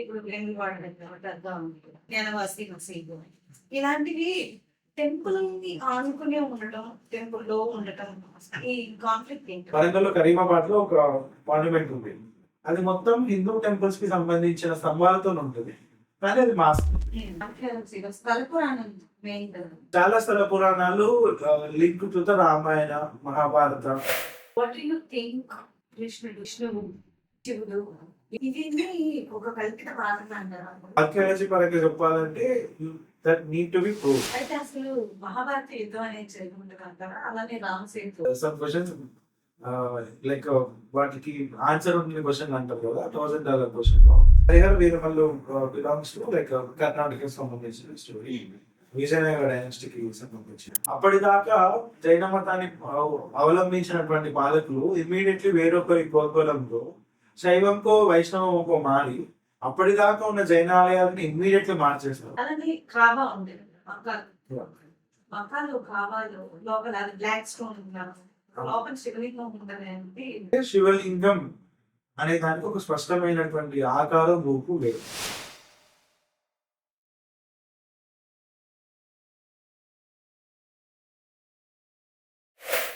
ఇప్పుడు పెద్ద జ్ఞానవాసి మసీదు ఇలాంటివి టెంపుల్ ని ఆనుకునే ఉండటం, టెంపుల్ లో ఉండటం, ఈ కాన్ఫ్లిక్ట్ ఏంటి? వరంగల్లో కరీమాబాద్ లో ఒక మాన్యుమెంట్ ఉంది. అది మొత్తం హిందూ టెంపుల్స్ కి సంబంధించిన స్తంభాలతో ఉంటుంది, కానీ అది మాస్క్. స్థల పురాణం మెయిన్ కదా. చాలా స్థల పురాణాలు link to the Ramayana Mahabharata. What do you think విష్ణువు శివుడు ఇది ఒక కల్పిత వాదన అంటారా? ఆర్కియాలజీ పరంగా చెప్పాలంటే that need to B prove. అయితే అసలు మహాభారత యుద్ధం అనేది జరుగుతుంది అంటారా? అలానే రామసేతు సమ్ క్వశ్చన్స్ లైక్ వాటికి ఆన్సర్ ఉంటుంది క్వశ్చన్ అంటారు కదా, $1,000 question. Harihara Veeramallu belongs to like Karnataka సంబంధించిన స్టోరీ, విజయనగర డైనాస్టీకి సంబంధించి. అప్పటిదాకా జైన మతాన్ని అవలంబించినటువంటి పాలకులు ఇమ్మీడియట్లీ వేరొకరి ప్రోద్బలంతో శైవంకో వైష్ణవంకో మారి అప్పటిదాకా ఉన్న జైన ఆలయాలని ఇమ్మీడియట్లీ మార్చేస్తారు. అలానే కాబా ఉండేది, మకాలు కాబాలో లోపల బ్లాక్ స్టోన్ లోపల శివలింగం ఉండదు. శివలింగం అనే దానికి ఒక స్పష్టమైనటువంటి ఆకారం, రూపు లేదు.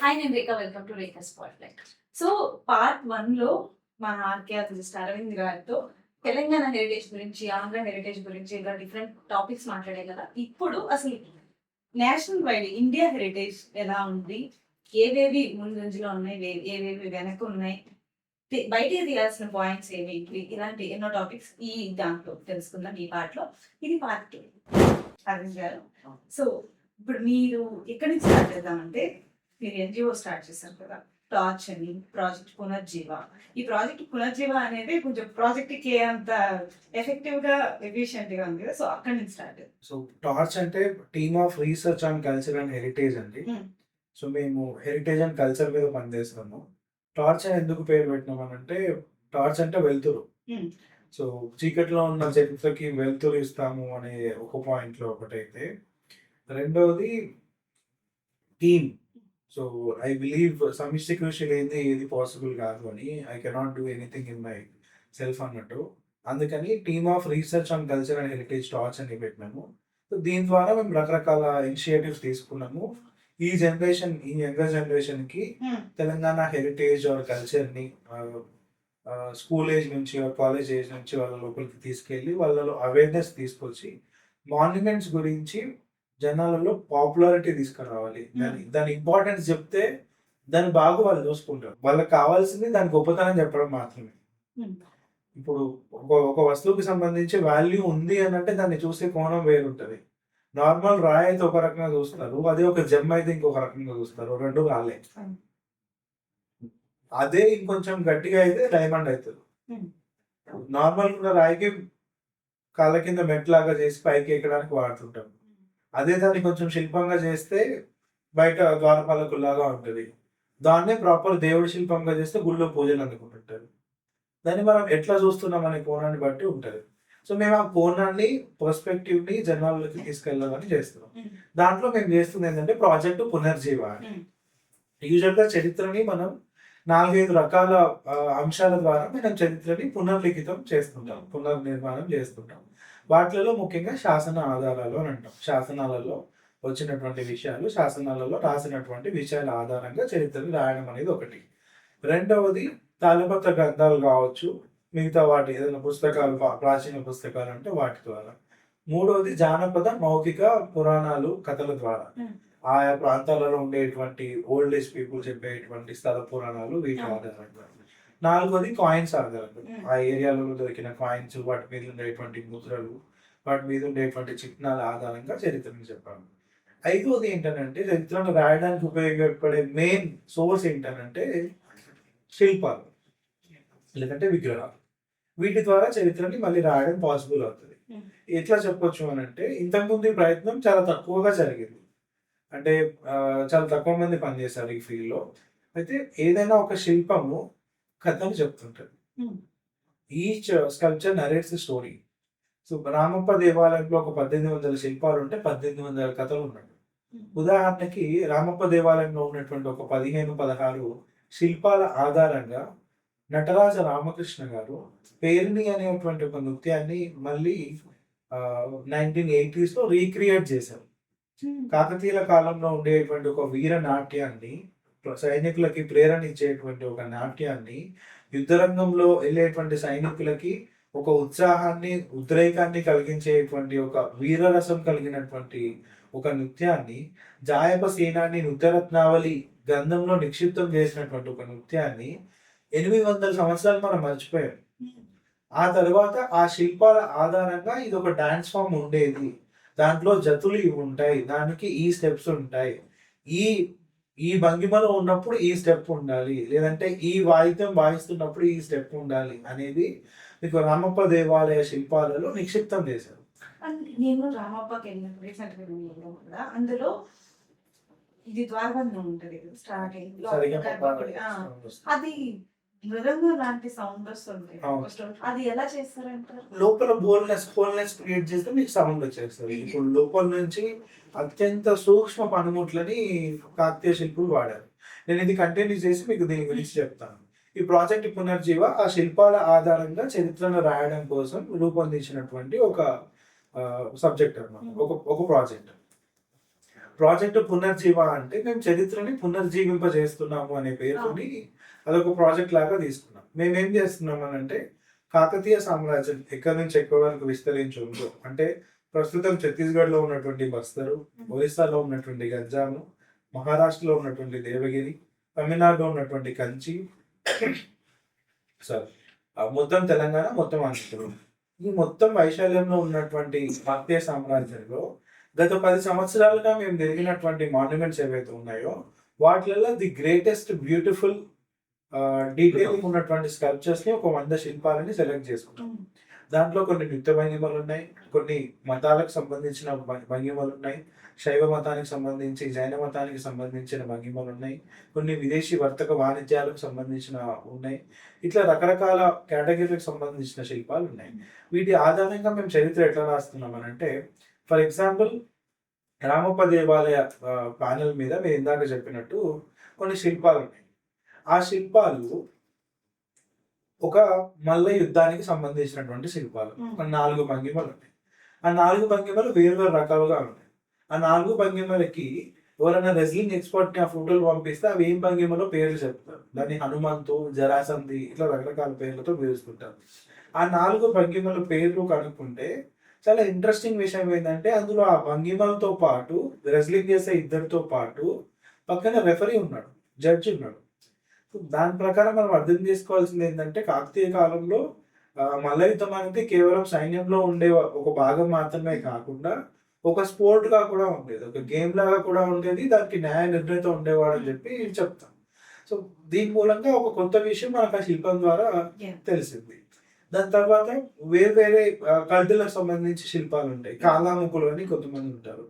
హాయ్, నేను Rekha, welcome to Rekha spotlight. So part 1 లో మన ఆర్కియాలజిస్ట్ అరవింద్ గారితో తెలంగాణ హెరిటేజ్ గురించి, ఆంధ్ర హెరిటేజ్ గురించి ఇలా డిఫరెంట్ టాపిక్స్ మాట్లాడే కదా. ఇప్పుడు అసలు నేషనల్ వైడ్ ఇండియా హెరిటేజ్ ఎలా ఉంది, ఏవేవి ముందంజలో ఉన్నాయి, ఏవేవి వెనక ఉన్నాయి, బయటికి తీయాల్సిన పాయింట్స్ ఏవేంటి, ఇలాంటి ఎన్నో టాపిక్స్ ఈ దాంట్లో తెలుసుకుందాం ఈ పార్ట్లో. ఇది పార్ట్ 2. అరవింద్ గారు, సో ఇప్పుడు మీరు ఎక్కడి నుంచి స్టార్ట్ చేద్దామంటే, మీరు ఎన్జిఓ స్టార్ట్ చేశారు కదా, టార్చ్ అని, ప్రాజెక్ట్ పునర్జీవ. ఈ ప్రాజెక్ట్ పునర్జీవ అనేది కొంచెం ప్రాజెక్ట్ కి అంత ఎఫెక్టివ్ గా ఎఫిషియెంట్ గా ఉంది కదా, సో అక్కడి నుంచి స్టార్ట్. సో టార్చ్ అంటే team of research on culture and heritage అండి. సో మేము హెరిటేజ్ అండ్ కల్చర్ మీద పనిచేస్తున్నాము. టార్చ్ అని ఎందుకు పేరు పెట్టినామనంటే, టార్చ్ అంటే వెలుతురు. సో చీకట్లో ఉన్న చరిత్రకి వెలుతురు ఇస్తాము అనే ఒక పాయింట్ లో ఒకటైతే, రెండవది టీమ్. సో ఐ బిలీవ్ సమిష్టి కృషి లేనిదే ఏది పాసిబుల్ కాదు అని, I cannot do anything in my self అన్నట్టు. అందుకని team of research on culture and heritage torch అని పెట్టినాము. సో దీని ద్వారా మేము రకరకాల ఇనిషియేటివ్స్ తీసుకున్నాము. ఈ జనరేషన్, ఈ యంగర్ జనరేషన్ కి తెలంగాణ హెరిటేజ్ ఆర్ కల్చర్ ని స్కూల్ ఏజ్ నుంచి కాలేజ్ ఏజ్ నుంచి వాళ్ళ లోపలికి తీసుకెళ్ళి వాళ్ళలో అవేర్నెస్ తీసుకొచ్చి మాన్యుమెంట్స్ గురించి జనాలలో పాపులారిటీ తీసుకురావాలి. దాని ఇంపార్టెన్స్ చెప్తే దాని బాగా వాళ్ళు చూసుకుంటారు. వాళ్ళకి కావాల్సింది దాని గొప్పతనం చెప్పడం మాత్రమే. ఇప్పుడు ఒక వస్తువుకి సంబంధించి వాల్యూ ఉంది అని అంటే దాన్ని చూసే కోణం వేరుంటది. నార్మల్ రాయి అయితే ఒక రకంగా చూస్తారు, అదే ఒక జెమ్ అయితే ఇంకొక రకంగా చూస్తారు. రెండు రాలే. అదే ఇంకొంచెం గట్టిగా అయితే డైమండ్ అవుతుంది. నార్మల్ ఉన్న రాయికి కాళ్ళ కింద మెట్లాగా చేసి పైకి ఎక్కడానికి వాడుతుంటాం. అదే దాన్ని కొంచెం శిల్పంగా చేస్తే బయట ద్వారపాలకుల్లాగా ఉంటుంది. దాన్నే ప్రాపర్ దేవుడి శిల్పంగా చేస్తే గుళ్ళో పూజలు అందుకుంటుంటారు. దాన్ని మనం ఎట్లా చూస్తున్నాం అనే కోణాన్ని బట్టి ఉంటుంది. సో మేము ఆ కోణాన్ని, పర్స్పెక్టివ్ని జనాల్లోకి తీసుకెళ్ళాలని చేస్తున్నాం. దాంట్లో మేము చేస్తుంది ఏంటంటే ప్రాజెక్టు పునర్జీవ. యూజువల్గా చరిత్రని మనం 4-5 రకాల అంశాల ద్వారా మనం చరిత్రని పునర్లిఖితం చేస్తుంటాం, పునర్నిర్మాణం చేస్తుంటాం. వాటిలలో ముఖ్యంగా శాసన ఆధారాలు అని అంటాం. శాసనాలలో వచ్చినటువంటి విషయాలు, శాసనాలలో రాసినటువంటి విషయాల ఆధారంగా చరిత్రని రాయడం అనేది ఒకటి. రెండవది తాళపత్ర గ్రంథాలు కావచ్చు, మిగతా వాటి ఏదైనా పుస్తకాలు, ప్రాచీన పుస్తకాలు అంటే వాటి ద్వారా. మూడవది జానపద మౌఖిక పురాణాలు, కథల ద్వారా ఆయా ప్రాంతాలలో ఉండేటువంటి ఓల్డ్ ఏజ్ పీపుల్ చెప్పేటువంటి స్థల పురాణాలు, వీటి ఆధారంగా. నాలుగోది కాయిన్స్ ఆధారంగా, ఆ ఏరియాలలో దొరికిన కాయిన్స్, వాటి మీద ఉండేటువంటి ముద్రలు, వాటి మీద ఉండేటువంటి చిహ్నాల ఆధారంగా చరిత్రను చెప్పాలి. ఐదోది ఏంటంటే, చరిత్రను రాయడానికి ఉపయోగపడే మెయిన్ సోర్స్ ఏంటంటే శిల్పాలు లేదంటే విగ్రహాలు. వీటి ద్వారా చరిత్రని మళ్ళీ రాయడం పాసిబుల్ అవుతుంది. ఎట్లా చెప్పొచ్చు అని అంటే, ఇంతకుముందు ఈ ప్రయత్నం చాలా తక్కువగా జరిగింది. అంటే చాలా తక్కువ మంది పనిచేశారు ఈ ఫీల్డ్లో. అయితే ఏదైనా ఒక శిల్పము కథను చెప్తుంటది. Each sculpture narrates story. So Ramappa దేవాలయంలో ఒక 1800 శిల్పాలు ఉంటే 1800 కథలు ఉన్నాయి. ఉదాహరణకి రామప్ప దేవాలయంలో ఉన్నటువంటి ఒక 15-16 శిల్పాల ఆధారంగా నటరాజ రామకృష్ణ గారు పేరిణి అనేటువంటి ఒక నృత్యాన్ని మళ్ళీ 1980s లో రీక్రియేట్ చేశారు. కాకతీయుల కాలంలో ఉండేటువంటి ఒక వీర నాట్యాన్ని, సైనికులకి ప్రేరణ ఇచ్చేటువంటి ఒక నాట్యాన్ని, యుద్ధరంగంలో వెళ్ళేటువంటి సైనికులకి ఒక ఉత్సాహాన్ని, ఉద్రేకాన్ని కలిగించేటువంటి ఒక వీరరసం కలిగినటువంటి ఒక నృత్యాన్ని, జాయప సేనాని నృత్యరత్నావళి గ్రంథంలో నిక్షిప్తం చేసినటువంటి ఒక నృత్యాన్ని 800 సంవత్సరాలు మనం మర్చిపోయాం. ఆ తర్వాత ఆ శిల్పాల ఆధారంగా ఇది ఒక డాన్స్ ఫామ్ ఉండేది, దాంట్లో జతులు ఇవి ఉంటాయి, దానికి ఈ స్టెప్స్ ఉంటాయి, ఈ ఈ భంగిమలో ఉన్నప్పుడు ఈ స్టెప్ ఉండాలి, లేదంటే ఈ వాయిద్యం వాయిస్తున్నప్పుడు ఈ స్టెప్ ఉండాలి అనేది మీకు రామప్ప దేవాలయ శిల్పాలలో నిక్షిప్తం చేశారు. అండ్ నేను రామప్పకి వెళ్ళినప్పుడు రీసెంట్గా కూడా అందులో ఇది ద్వారబంధం ఉంటది స్టార్టింగ్ అది మృదంగం లాంటి సౌండ్ వస్తుంది. అది ఎలా చేస్తారంటారు? లోపల హోల్నెస్ క్రియేట్ చేస్తే మీకు సౌండ్ వచ్చేస్తుంది. ఇప్పుడు లోపల నుంచి అత్యంత సూక్ష్మ పనిముట్లని కాకతీయ శిల్పులు వాడారు. నేను ఇది కంటిన్యూ చేసి మీకు దీని గురించి చెప్తాను. ఈ ప్రాజెక్ట్ పునర్జీవ ఆ శిల్పాల ఆధారంగా చరిత్రను రాయడం కోసం రూపొందించినటువంటి ఒక సబ్జెక్ట్ అన్నమాట, ఒక ప్రాజెక్ట్ పునర్జీవ అంటే మేము చరిత్రని పునర్జీవింపజేస్తున్నాము అనే పేరుని అదొక ప్రాజెక్ట్ లాగా తీసుకున్నాం. మేము ఏం చేస్తున్నాం అని అంటే, కాకతీయ సామ్రాజ్యం ఎక్కడి నుంచి ఎక్కడి వరకు విస్తరించి ఉందో, అంటే ప్రస్తుతం ఛత్తీస్గఢ్లో ఉన్నటువంటి బస్తరు, ఒరిస్సాలో ఉన్నటువంటి గంజాము, మహారాష్ట్రలో ఉన్నటువంటి దేవగిరి, తమిళనాడులో ఉన్నటువంటి కంచి, సారీ మొత్తం తెలంగాణ, మొత్తం ఆంధ్రప్రదేశ్, ఈ మొత్తం వైశాల్యంలో ఉన్నటువంటి కాకతీయ సామ్రాజ్యంలో గత 10 సంవత్సరాలుగా మేము తిరిగినటువంటి మాన్యుమెంట్స్ ఏవైతే ఉన్నాయో వాటిలలో ది గ్రేటెస్ట్ బ్యూటిఫుల్ డీటెయిలింగ్ ఉన్నటువంటి స్కల్ప్చర్స్ ని ఒక 100 శిల్పాలని సెలెక్ట్ చేసుకున్నాం. దాంట్లో కొన్ని నృత్య భంగిమలు ఉన్నాయి, కొన్ని మతాలకు సంబంధించిన భంగిమలు ఉన్నాయి, శైవ మతానికి సంబంధించి, జైన మతానికి సంబంధించిన భంగిమలు ఉన్నాయి, కొన్ని విదేశీ వర్తక వాణిజ్యాలకు సంబంధించిన ఉన్నాయి. ఇట్లా రకరకాల కేటగిరీలకు సంబంధించిన శిల్పాలు ఉన్నాయి. వీటి ఆధారంగా మేము చరిత్ర ఎట్లా రాస్తున్నాం అని అంటే, ఫర్ ఎగ్జాంపుల్ రామప్ప దేవాలయ ప్యానెల్ మీద మీరు ఇందాక చెప్పినట్టు కొన్ని శిల్పాలు ఉన్నాయి. ఆ శిల్పాలు ఒక మల్ల యుద్ధానికి సంబంధించినటువంటి శిల్పాలు. 4 భంగిమలు ఉన్నాయి. ఆ 4 భంగిమలు వేరు రకాలుగా ఉన్నాయి. ఆ 4 భంగిమలకి ఎవరైనా రెజ్లింగ్ ఎక్స్పర్ట్ ని ఆ ఫోటోలు పంపిస్తే అవి ఏం భంగిమలో పేర్లు చెప్తారు. దాన్ని హనుమంతు, జరాసంధి ఇట్లా రకరకాల పేర్లతో పిలుస్తుంటారు. ఆ 4 భంగిమల పేర్లు కనుక్కుంటే చాలా ఇంట్రెస్టింగ్ విషయం ఏంటంటే, అందులో ఆ భంగిమలతో పాటు రెజ్లింగ్ చేసే ఇద్దరితో పాటు పక్కన రెఫరీ ఉన్నాడు, జడ్జి ఉన్నాడు. దాని ప్రకారం మనం అర్థం చేసుకోవాల్సింది ఏంటంటే, కాకతీయ కాలంలో మల్లయుద్ధం అనేది కేవలం సైన్యంలో ఉండే ఒక భాగం మాత్రమే కాకుండా ఒక స్పోర్ట్ గా కూడా ఉండేది, ఒక గేమ్ లాగా కూడా ఉండేది, దానికి న్యాయ నిర్ణేత ఉండేవాడు అని చెప్పి చెప్తాం. సో దీని మూలంగా ఒక కొత్త విషయం మనకు ఆ శిల్పం ద్వారా తెలిసింది. దాని తర్వాత వేరే కల్టులకు సంబంధించి శిల్పాలు ఉంటాయి. కాలాముకులు అని కొంతమంది ఉంటారు,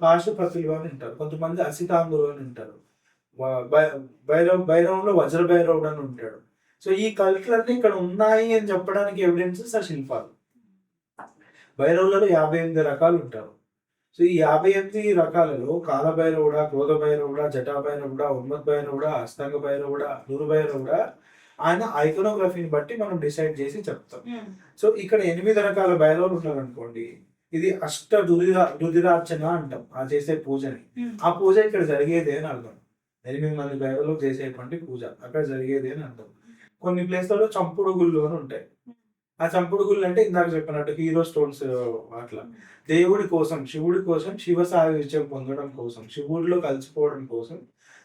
పాశుపతులు అని ఉంటారు, కొంతమంది అసితాంగులు అని ఉంటారు, భైరవంలో వజ్ర భైరవుడు అని ఉంటాడు. సో ఈ కల్టులన్నీ ఇక్కడ ఉన్నాయి అని చెప్పడానికి ఎవిడెన్సెస్ ఆ శిల్పాలు. భైరవులలో 58 రకాలు ఉంటారు. సో ఈ 58 రకాలలో కాలభైరవుడ, క్రోధ భైరవుడ, జటా భైరవుడ, ఉన్మత్ భైరవుడ, అస్తాంగ భైరవుడ, నూరు భైరవుడ, ఆయన ఐకోనోగ్రఫీని బట్టి మనం డిసైడ్ చేసి చెప్తాం. సో ఇక్కడ 8 రకాల భైరవులు ఉన్నారు అనుకోండి, ఇది అష్ట రుధిరార్చన అంటాం ఆ చేసే పూజని. ఆ పూజ ఇక్కడ జరిగేది అని అర్థం. 8 మంది భైరవులు చేసేటువంటి పూజ అక్కడ జరిగేది అని అర్థం. కొన్ని ప్లేస్లలో చంపుడు గుళ్ళు అని ఉంటాయి. ఆ చంపుడు గుళ్ళు అంటే ఇందాక చెప్పినట్టు హీరో స్టోన్స్ అట్లా దేవుడి కోసం, శివుడి కోసం, శివ సాయుధ్యం పొందడం కోసం, శివుడిలో కలిసిపోవడం కోసం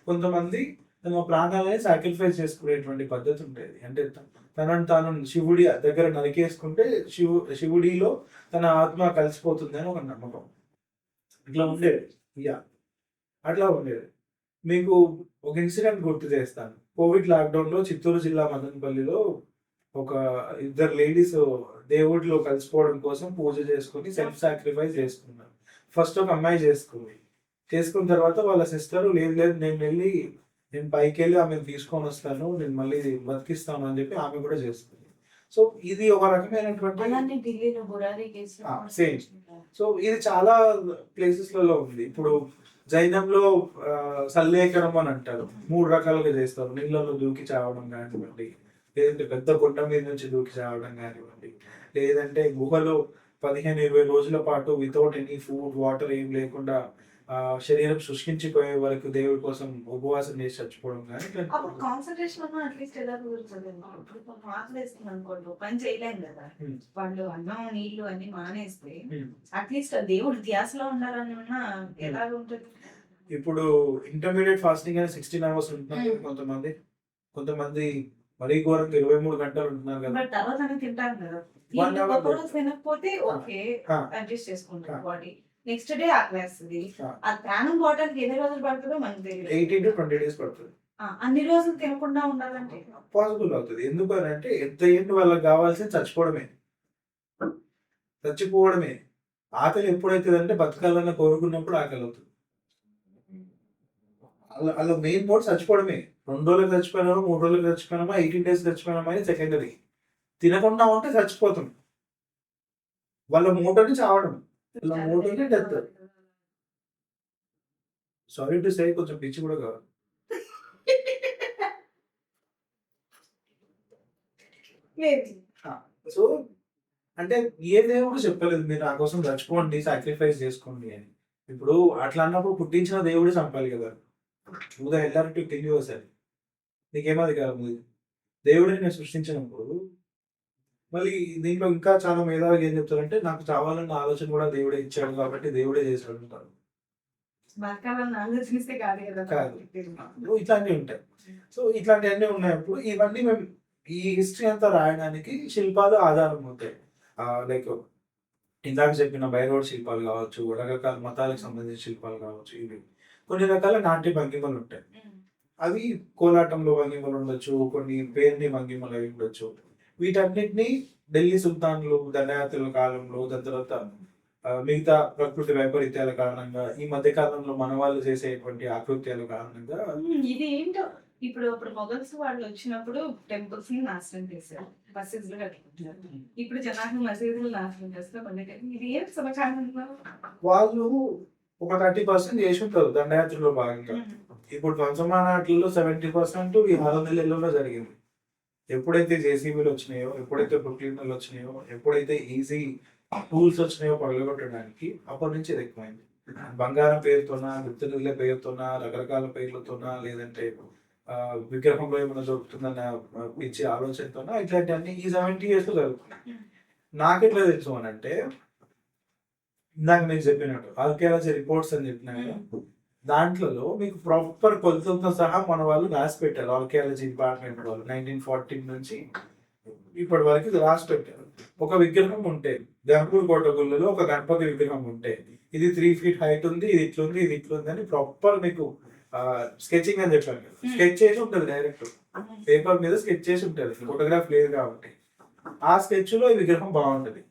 కొంతమంది తమ ప్రాణాలని సాక్రిఫైస్ చేసుకునేటువంటి పద్ధతి ఉండేది. అంటే తనను తాను శివుడి దగ్గర నరికేసుకుంటే శివుడిలో తన ఆత్మ కలిసిపోతుంది అని ఒక నమ్మకం. ఇట్లా ఉండేది. అట్లా ఉండేది. మీకు ఒక ఇన్సిడెంట్ గుర్తు చేస్తాను. కోవిడ్ లాక్డౌన్ లో చిత్తూరు జిల్లా మదనపల్లిలో ఒక 2 లేడీస్ దేవుడిలో కలిసిపోవడం కోసం పూజ చేసుకుని సెల్ఫ్ సాక్రిఫైస్ చేసుకున్నారు. ఫస్ట్ ఒక అమ్మాయి చేసుకున్న తర్వాత వాళ్ళ సిస్టర్ లేదు నేను పైకి వెళ్ళి ఆమెను తీసుకొని వస్తాను, నేను మళ్ళీ బతికిస్తాను అని చెప్పి ఆమె కూడా చేసుకుంది. సో ఇది ఒక రకమైనటువంటి సేమ్. సో ఇది చాలా ప్లేసెస్లలో ఉంది. ఇప్పుడు జైనంలో సల్లేఖనం అని అంటారు, 3 రకాలుగా చేస్తారు. నీళ్ళలో దూకి చావడం కానివ్వండి, లేదంటే పెద్ద కొండ మీద నుంచి దూకి చావడం కానివ్వండి, లేదంటే గుహలో 15-20 రోజుల పాటు వితౌట్ ఎనీ ఫుడ్ వాటర్ ఏం లేకుండా శరీరం శుష్కించిపోయే వరకు దేవుడి కోసం ఉపవాసం చేసి చచ్చిపోవడం కానీ అప్పుడు కాన్సన్ట్రేషన్ అన్నా అట్లీస్ట్ ఎలా కుదురుతుంది? ఇప్పుడు కొంచెం ఆకలేస్తుంది అనుకోండి, ఓ పని చేయలేం కదా. వాళ్ళు అన్నం నీళ్లు అన్ని మానేస్తే అట్లీస్ట్ దేవుడు ధ్యాసలో ఉండాలని ఉన్నా ఎలా ఉంటుంది? ఇప్పుడు ఇంటర్మీడియట్ ఫాస్టింగ్ అని 16 అవర్స్ ఉంటున్నారు కొంతమంది. కొంతమంది మరీ ఘోరంగా 23 గంటలు ఉంటున్నారు కదా. బట్ తర్వాత అని తింటాం కదా. 1 hour రోజు తినకపోతే ఓకే, ఆ, అడ్జస్ట్ చేసుకుంటాం ఆ. బాడీ. నెక్స్ట్ డే ఆకలేస్తుంది. ఆ. ఆ ప్రాణం పోవడానికి ఎన్ని రోజులు పడుతుందో మనకు తెలియదు. 18 to 20 days పడుతుంది. అన్ని రోజులు తినకుండా ఉండాలంటే పాసిబుల్ అవుతుంది. ఎందుకని అంటే ఎంత ఏంటి వాళ్ళకి కావాల్సింది చచ్చిపోవడమే. చచ్చిపోవడమే. ఆకలి ఎప్పుడైతుంది అంటే బతకాలన్న కోరుకున్నప్పుడు ఆకలి అవుతుంది. అలా మెయిన్ మోడ్ చచ్చిపోవడమే. 2 రోజులకు చచ్చిపోయినామా, 3 రోజులకు చచ్చిపోయినామా, 18 days చచ్చిపోయినామా అని సెకండరీ. తినకుండా ఉంటే చచ్చిపోతాం. వాళ్ళ మూటని చావడం, వాళ్ళ మూటని డెత్. సారీ టు సే కొంచెం పిచ్చి కూడా కావాలి. సో అంటే ఏ దేవుడు చెప్పలేదు మీరు నా కోసం చచ్చిపోండి, సాక్రిఫైస్ చేసుకోండి అని. ఇప్పుడు అట్లా అన్నప్పుడు పుట్టించిన దేవుడే చంపాలి కదా. ఉదా ఎల్లారంటే తెలియ వస్తుంది. నీకేం అధికారం ఉంది? దేవుడిని నేను సృష్టించినప్పుడు మళ్ళీ దీంట్లో ఇంకా చాలా మేధావిగా ఏం చెప్తారంటే నాకు చావాలన్న ఆలోచన కూడా దేవుడే ఇచ్చాడు కాబట్టి దేవుడే చేశాడు అంటారు. బతకాలని ఆలోచిస్తే కాదు కదా. కాదు. ఇట్లాంటివి ఉంటాయి. సో ఇట్లాంటివన్నీ ఉన్నప్పుడు ఇవన్నీ మేము ఈ హిస్టరీ అంతా రాయడానికి శిల్పాలు ఆధారం అవుతాయి. లైక్ ఇందాక చెప్పిన బైరోడ్ శిల్పాలు కావచ్చు, రకరకాల మతాలకు సంబంధించిన శిల్పాలు కావచ్చు, ఇవి కొన్ని రకాల నాట్య భంగిమలు ఉంటాయి. అవి కోలాటంలో భంగిమలు ఉండొచ్చు, కొన్ని పేరుని భంగిమలు అవి ఉండొచ్చు. వీటన్నిటిని ఢిల్లీ సుల్తాన్లు దండయాత్రల కాలంలో, దాని తర్వాత మిగతా ప్రకృతి వైపరీత్యాల కారణంగా, ఈ మధ్య కాలంలో మన వాళ్ళు చేసేటువంటి ఆకృత్యాల కారణంగా ఇది ఏంటో ఇప్పుడు మొఘల్స్ వాళ్ళు వచ్చినప్పుడు టెంపుల్స్ ని నాశనం చేశారు, మసీదులు కట్టుకుంటున్నారు. ఇప్పుడు జనాలు మసీదులు నాశనం చేస్తారు. ఇది ఏం సమకాలీన వాళ్ళు ఒక 30% చేసి ఉంటారు దండయాత్రలో భాగంగా. ఇప్పుడు పంచమానాట్లో 70% ఈ 6 నెలల్లో జరిగింది. ఎప్పుడైతే జేసీబీలు వచ్చినాయో, ఎప్పుడైతే ప్రొక్లీనర్లు వచ్చినాయో, ఎప్పుడైతే ఈజీ టూల్స్ వచ్చినాయో పగలగొట్టడానికి, అప్పటి నుంచి ఇది ఎక్కువైంది. బంగారం పేరుతోనా, గుర్తుల పేరుతోనా, రకరకాల పేర్లతోనా, లేదంటే విగ్రహంలో ఏమైనా దొరుకుతుందన్న పిచ్చి ఆలోచనతోనా ఇట్లాంటివన్నీ ఈ 70 years లో జరుగుతున్నాయి. నాకెట్లా తెలుసు అని అంటే, ఇందాక మీకు చెప్పినట్టు ఆర్కియాలజీ రిపోర్ట్స్ అని చెప్పినాయి. దాంట్లో మీకు ప్రాపర్ కొలతలతో సహా మన వాళ్ళు రాసి పెట్టారు. ఆర్కియాలజీ డిపార్ట్మెంట్ వాళ్ళు 1914 నుంచి ఇప్పటి వరకు ఇది రాసి పెట్టారు. ఒక విగ్రహం ఉంటే, గణపూర్ కోటగుళ్ళలో ఒక గణపతి విగ్రహం ఉంటే, ఇది 3 feet హైట్ ఉంది, ఇది ఇట్లుంది, ఇది ఇట్లుంది అని ప్రాపర్ మీకు స్కెచింగ్ అని చెప్పాను కదా. స్కెచ్ చేసి ఉంటుంది, డైరెక్ట్ పేపర్ మీద స్కెచ్ చేసి ఉంటుంది, ఫోటోగ్రాఫ్ లేదు కాబట్టి. ఆ స్కెచ్ లో ఈ విగ్రహం బాగుంటది.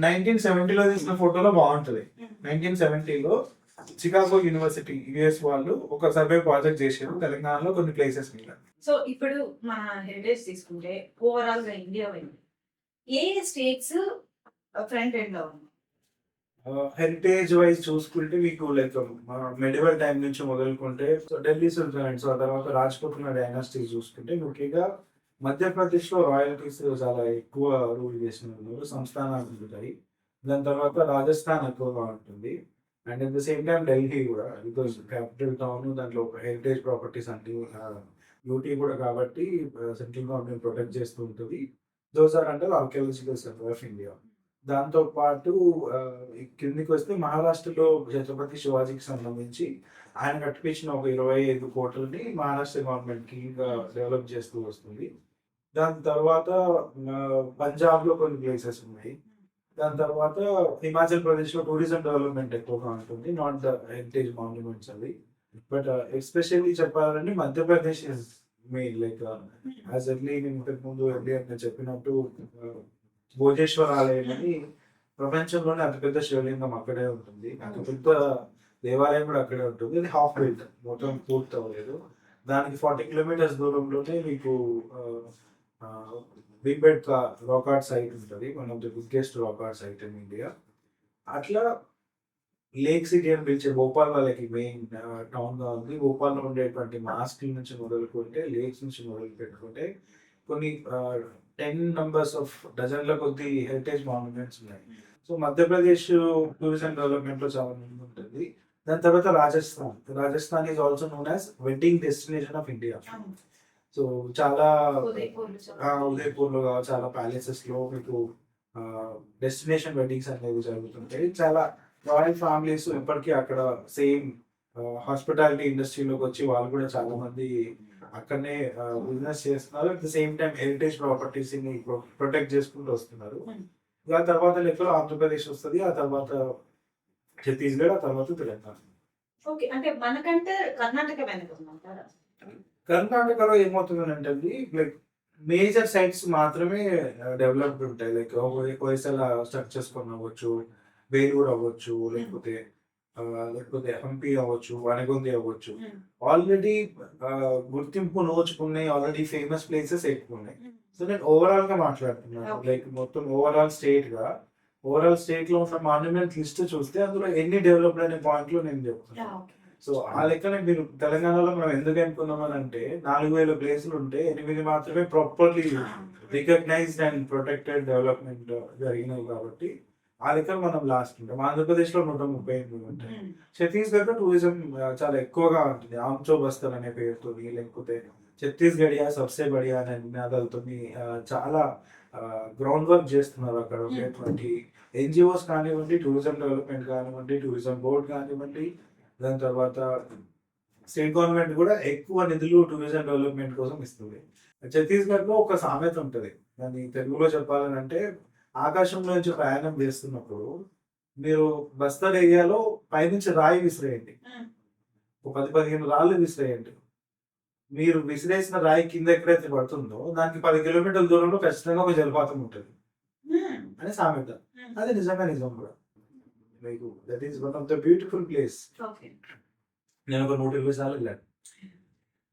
1970లో తీసిన ఫోటోలో బాగుంటది. 1970లో చికాగో యూనివర్సిటీ యుఎస్ వాళ్ళు ఒక సర్వే ప్రాజెక్ట్ చేశారు తెలంగాణలో కొన్ని ప్లేసెస్ మీద. సో ఇప్పుడు మన హెరిటేజ్ తీసుకుంటే ఓవరాల్ గా ఇండియా వైపు ఏ స్టేట్స్ ఫ్రంట్ ఎండ్ లో ఉంది? హెరిటేజ్ వైజ్ చూసుకుంటే మీకు లైక్ మెడివల్ టైం నుంచి మొదలుకుంటే ఢిల్లీ సుల్తాన్స్, ఆ తర్వాత రాజ్పుతుల డైనాసిటీ చూసుకుంటే ముఖ్యంగా మధ్యప్రదేశ్ లో రాయల్టీస్ చాలా ఎక్కువ రూల్ చేసిన సంస్థానాలు ఉంటాయి. దాని తర్వాత రాజస్థాన్ ఎక్కువగా ఉంటుంది. And at the same time Delhi కూడా, బికాస్ క్యాపిటల్ టౌన్, దాంట్లో హెరిటేజ్ ప్రాపర్టీస్ అంటే యూటీ కూడా కాబట్టి సెంట్రల్ గవర్నమెంట్ ప్రొటెక్ట్ చేస్తూ ఉంటుంది. దోస్ ఆర్ అంటారు ఆర్కియాలజికల్ సర్వే ఆఫ్ ఇండియా. దాంతో పాటు కిందికి వస్తే మహారాష్ట్రలో ఛత్రపతి శివాజీకి సంబంధించి ఆయన కట్టించిన ఒక 25 కోట్లని మహారాష్ట్ర గవర్నమెంట్ కి డెవలప్ చేస్తూ వస్తుంది. దాని తర్వాత పంజాబ్ లో కొన్ని ప్లేసెస్ ఉన్నాయి. దాని తర్వాత హిమాచల్ ప్రదేశ్ లో టూరిజం డెవలప్మెంట్ ఎక్కువగా ఉంటుంది, నాట్ ద హెరిటేజ్ మాన్యుమెంట్స్ అవి. బట్ ఎస్పెషల్లీ చెప్పాలంటే Madhya Pradesh is main. Like as early ఇంతకు ముందు నేను చెప్పినట్టు భోజేశ్వర ఆలయం అని ప్రపంచంలోనే అతిపెద్ద శివలింగం అక్కడే ఉంటుంది. అతిపెద్ద దేవాలయం కూడా అక్కడే ఉంటుంది. అది హాఫ్ బిల్ట్, మొత్తం పూర్తి అవ్వలేదు. దానికి 40 kilometers దూరంలోనే మీకు భీంబేట్కా రాక్ ఆర్ట్ సైట్ ఉంటుంది, one of the biggest rock art site in India. అట్లా లేక్ సిటీ అని పిలిచే భోపాల్ వాళ్ళకి మెయిన్ టౌన్ గా ఉంది. భోపాల్లో ఉండేటువంటి మాస్క్ నుంచి మొదలుకుంటే లేక్స్ నుంచి మొదలు పెట్టుకుంటే కొన్ని 10 నంబర్స్ ఆఫ్ డజన్ల కొద్ది హెరిటేజ్ మాన్యుమెంట్స్ ఉన్నాయి. సో మధ్యప్రదేశ్ టూరిజం డెవలప్మెంట్ లో చాలా ముందు ఉంటుంది. దాని తర్వాత Rajasthan is also known as wedding destination of India. So చాలా ఉదయపూర్ లో చాలా ప్యాలెసెస్ లో మీకు డెస్టినేషన్ వెడ్డింగ్స్ అనేవి జరుగుతుంటాయి. చాలా రాయల్ ఫ్యామిలీస్ ఇప్పటికీ అక్కడ సేమ్ హాస్పిటాలిటీ ఇండస్ట్రీలోకి వచ్చి వాళ్ళు కూడా చాలా మంది అక్కడనే బిజినెస్ చేస్తున్నారు. At the same time heritage properties ని ప్రొటెక్ట్ చేసుకుంటూ వస్తున్నారు. దాని తర్వాత లెక్కలో ఆంధ్రప్రదేశ్ వస్తుంది, ఆ తర్వాత ఛత్తీస్గఢ్, ఆ తర్వాత తెలంగాణ. ఓకే, అంటే మనకంటే కర్ణాటక వెనక ఉందంటారా? కర్ణాటకలో ఏమవుతుందంటే లైక్ మేజర్ సైట్స్ మాత్రమే డెవలప్డ్ ఉంటాయి. లైక్ హొయసల స్ట్రక్చర్స్ కొన్ని అవ్వచ్చు, వేలూరు అవ్వచ్చు, లేకపోతే హంపి అవ్వచ్చు, వనగొంది అవ్వచ్చు. ఆల్రెడీ గుర్తింపు నోచుకున్నాయి, ఆల్రెడీ ఫేమస్ ప్లేసెస్ ఎక్కువ ఉన్నాయి. సో నేను ఓవరాల్ గా మాట్లాడుతున్నాను. లైక్ మొత్తం ఓవరాల్ స్టేట్ లో ఉన్న మాన్యుమెంట్ లిస్ట్ చూస్తే అందులో ఎన్ని డెవలప్డ్ అనే పాయింట్ లో నేను చెప్తున్నాను. సో ఆ లెక్కన మీరు తెలంగాణలో మనం ఎందుకు అనుకున్నామని అంటే 4000 ప్లేసులు ఉంటే 8 మాత్రమే properly recognised and protected development జరిగినాయి కాబట్టి ఆ లెక్కన మనం లాస్ట్ ఉంటాం. ఆంధ్రప్రదేశ్ లో 138 ఉంటాయి. ఛత్తీస్గఢ్ లో టూరిజం చాలా ఎక్కువగా ఉంటుంది. ఆమ్చో బస్తర్ అనే పేరుతో, లేకపోతే ఛత్తీస్గఢియా సబ్సే బడియా అనే నినాదాలతో చాలా గ్రౌండ్ వర్క్ చేస్తున్నారు అక్కడ ఉండేటువంటి ఎన్జిఓస్ కానివ్వండి, టూరిజం డెవలప్మెంట్ కానివ్వండి, టూరిజం బోర్డ్ కానివ్వండి. దాని తర్వాత స్టేట్ గవర్నమెంట్ కూడా ఎక్కువ నిధులు టూరిజం డెవలప్మెంట్ కోసం ఇస్తుంది. ఛత్తీస్గఢ్ లో ఒక సామెత ఉంటుంది, దాన్ని తెలుగులో చెప్పాలని అంటే, ఆకాశంలో నుంచి ప్రయాణం చేస్తున్నప్పుడు మీరు బస్తర్ ఏరియాలో పైనుంచి రాయి విసిరేయండి, ఒక 10-15 రాళ్ళు విసిరేయండి. మీరు విసిరేసిన రాయి కింద ఎక్కడైతే పడుతుందో దానికి 10 కిలోమీటర్ల దూరంలో ఖచ్చితంగా ఒక జలపాతం ఉంటుంది అని సామెత. అది నిజం కూడా. మీకు that is one of the beautiful place. నేను ఒక 120 సార్లు వెళ్ళాను.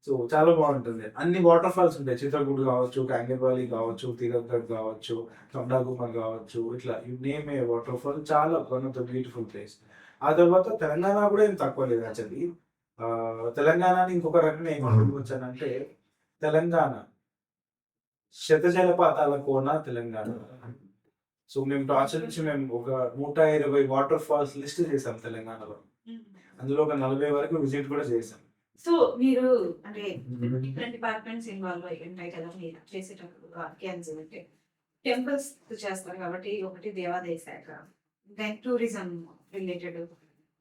సో చాలా బాగుంటుంది. అన్ని వాటర్ ఫాల్స్ ఉంటాయి. చిత్రకూట్ కావచ్చు, కాంగర్వాలి కావచ్చు, తీరగఢ్ కావచ్చు, తొండాగుమ్మ కావచ్చు, ఇట్లా you name a waterfall, చాలా one of the beautiful place. ఆ తర్వాత తెలంగాణ కూడా ఏం తక్కువ లేదు యాక్చువల్లీ. తెలంగాణని ఇంకొక రకంగా ఏమనుకోవచ్చానంటే, తెలంగాణ శతజలపాతాల కోన తెలంగాణ. సో మేము ఆచరించి ఒక 120 వాటర్ ఫాల్స్ లిస్ట్ చేసాం తెలంగాణలో. అందులో ఒక 40 వరకు విజిట్ కూడా చేసాం. సో మీరు అంటే డిఫరెంట్ డిపార్ట్మెంట్స్ ఇన్వాల్వ్ అయ్యి ఉంటాయి కదా మీరు చేసేటప్పుడు. అంటే టెంపుల్స్ చేస్తారు కాబట్టి ఒకటి దేవాదాయ శాఖ, దెన్ టూరిజం రిలేటెడ్,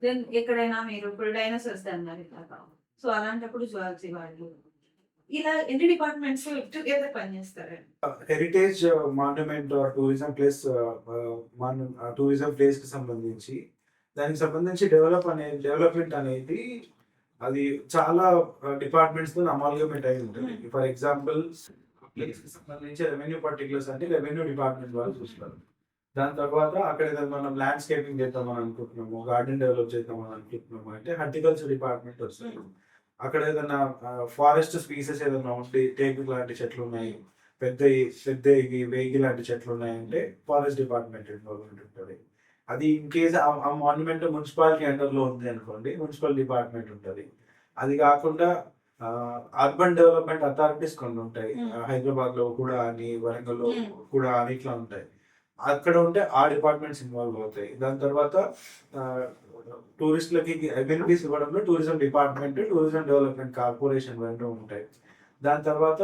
దెన్ ఎక్కడైనా మీరు ఇప్పుడు డైనోసార్స్ అన్నారు ఇట్లాగా. సో అలాంటప్పుడు జువాలజీ వాళ్ళు, ఇలా ఎన్ని డిపార్ట్మెంట్స్ టుగెదర్ పనిచేస్తారు? హెరిటేజ్ మాన్యుమెంట్ టూరిజం ప్లేస్ కి సంబంధించి దానికి సంబంధించి డెవలప్మెంట్ అనేది అది చాలా డిపార్ట్మెంట్స్ తో అమాల్గమేట్ అయి ఉంటుంది. ఫర్ ఎగ్జాంపుల్ ప్లేస్ కి సంబంధించి రెవెన్యూ పర్టికులర్స్ అంటే రెవెన్యూ డిపార్ట్మెంట్ వాళ్ళు చూస్తారు. దాని తర్వాత అక్కడ ఏదైనా మనం ల్యాండ్స్కేపింగ్ చేద్దామని అనుకుంటున్నాము, గార్డెన్ డెవలప్ చేద్దామని అనుకుంటున్నాము అంటే హార్టికల్చర్ డిపార్ట్మెంట్ వస్తుంది. అక్కడ ఏదైనా ఫారెస్ట్ స్పీసెస్ ఏదైనా ఉంటే, టేకు లాంటి చెట్లు ఉన్నాయి, పెద్ద వేగి లాంటి చెట్లు ఉన్నాయంటే ఫారెస్ట్ డిపార్ట్మెంట్ ఇన్వాల్వ్మెంట్ ఉంటుంది. అది ఇన్ కేస్ ఆ మాన్యుమెంట్ మున్సిపాలిటీ అండర్ లో ఉంది అనుకోండి, మున్సిపల్ డిపార్ట్మెంట్ ఉంటుంది. అది కాకుండా అర్బన్ డెవలప్మెంట్ అథారిటీస్ కొన్ని ఉంటాయి. హైదరాబాద్ లో కూడా అని, వరంగల్ లో కూడా అని ఇట్లా ఉంటాయి. అక్కడ ఉంటే ఆ డిపార్ట్మెంట్స్ ఇన్వాల్వ్ అవుతాయి. దాని తర్వాత టూరిస్టులకి అమ్యూనిటీస్ ఇవ్వడంలో tourism department, tourism development corporation రెండు ఉంటాయి. దాని తర్వాత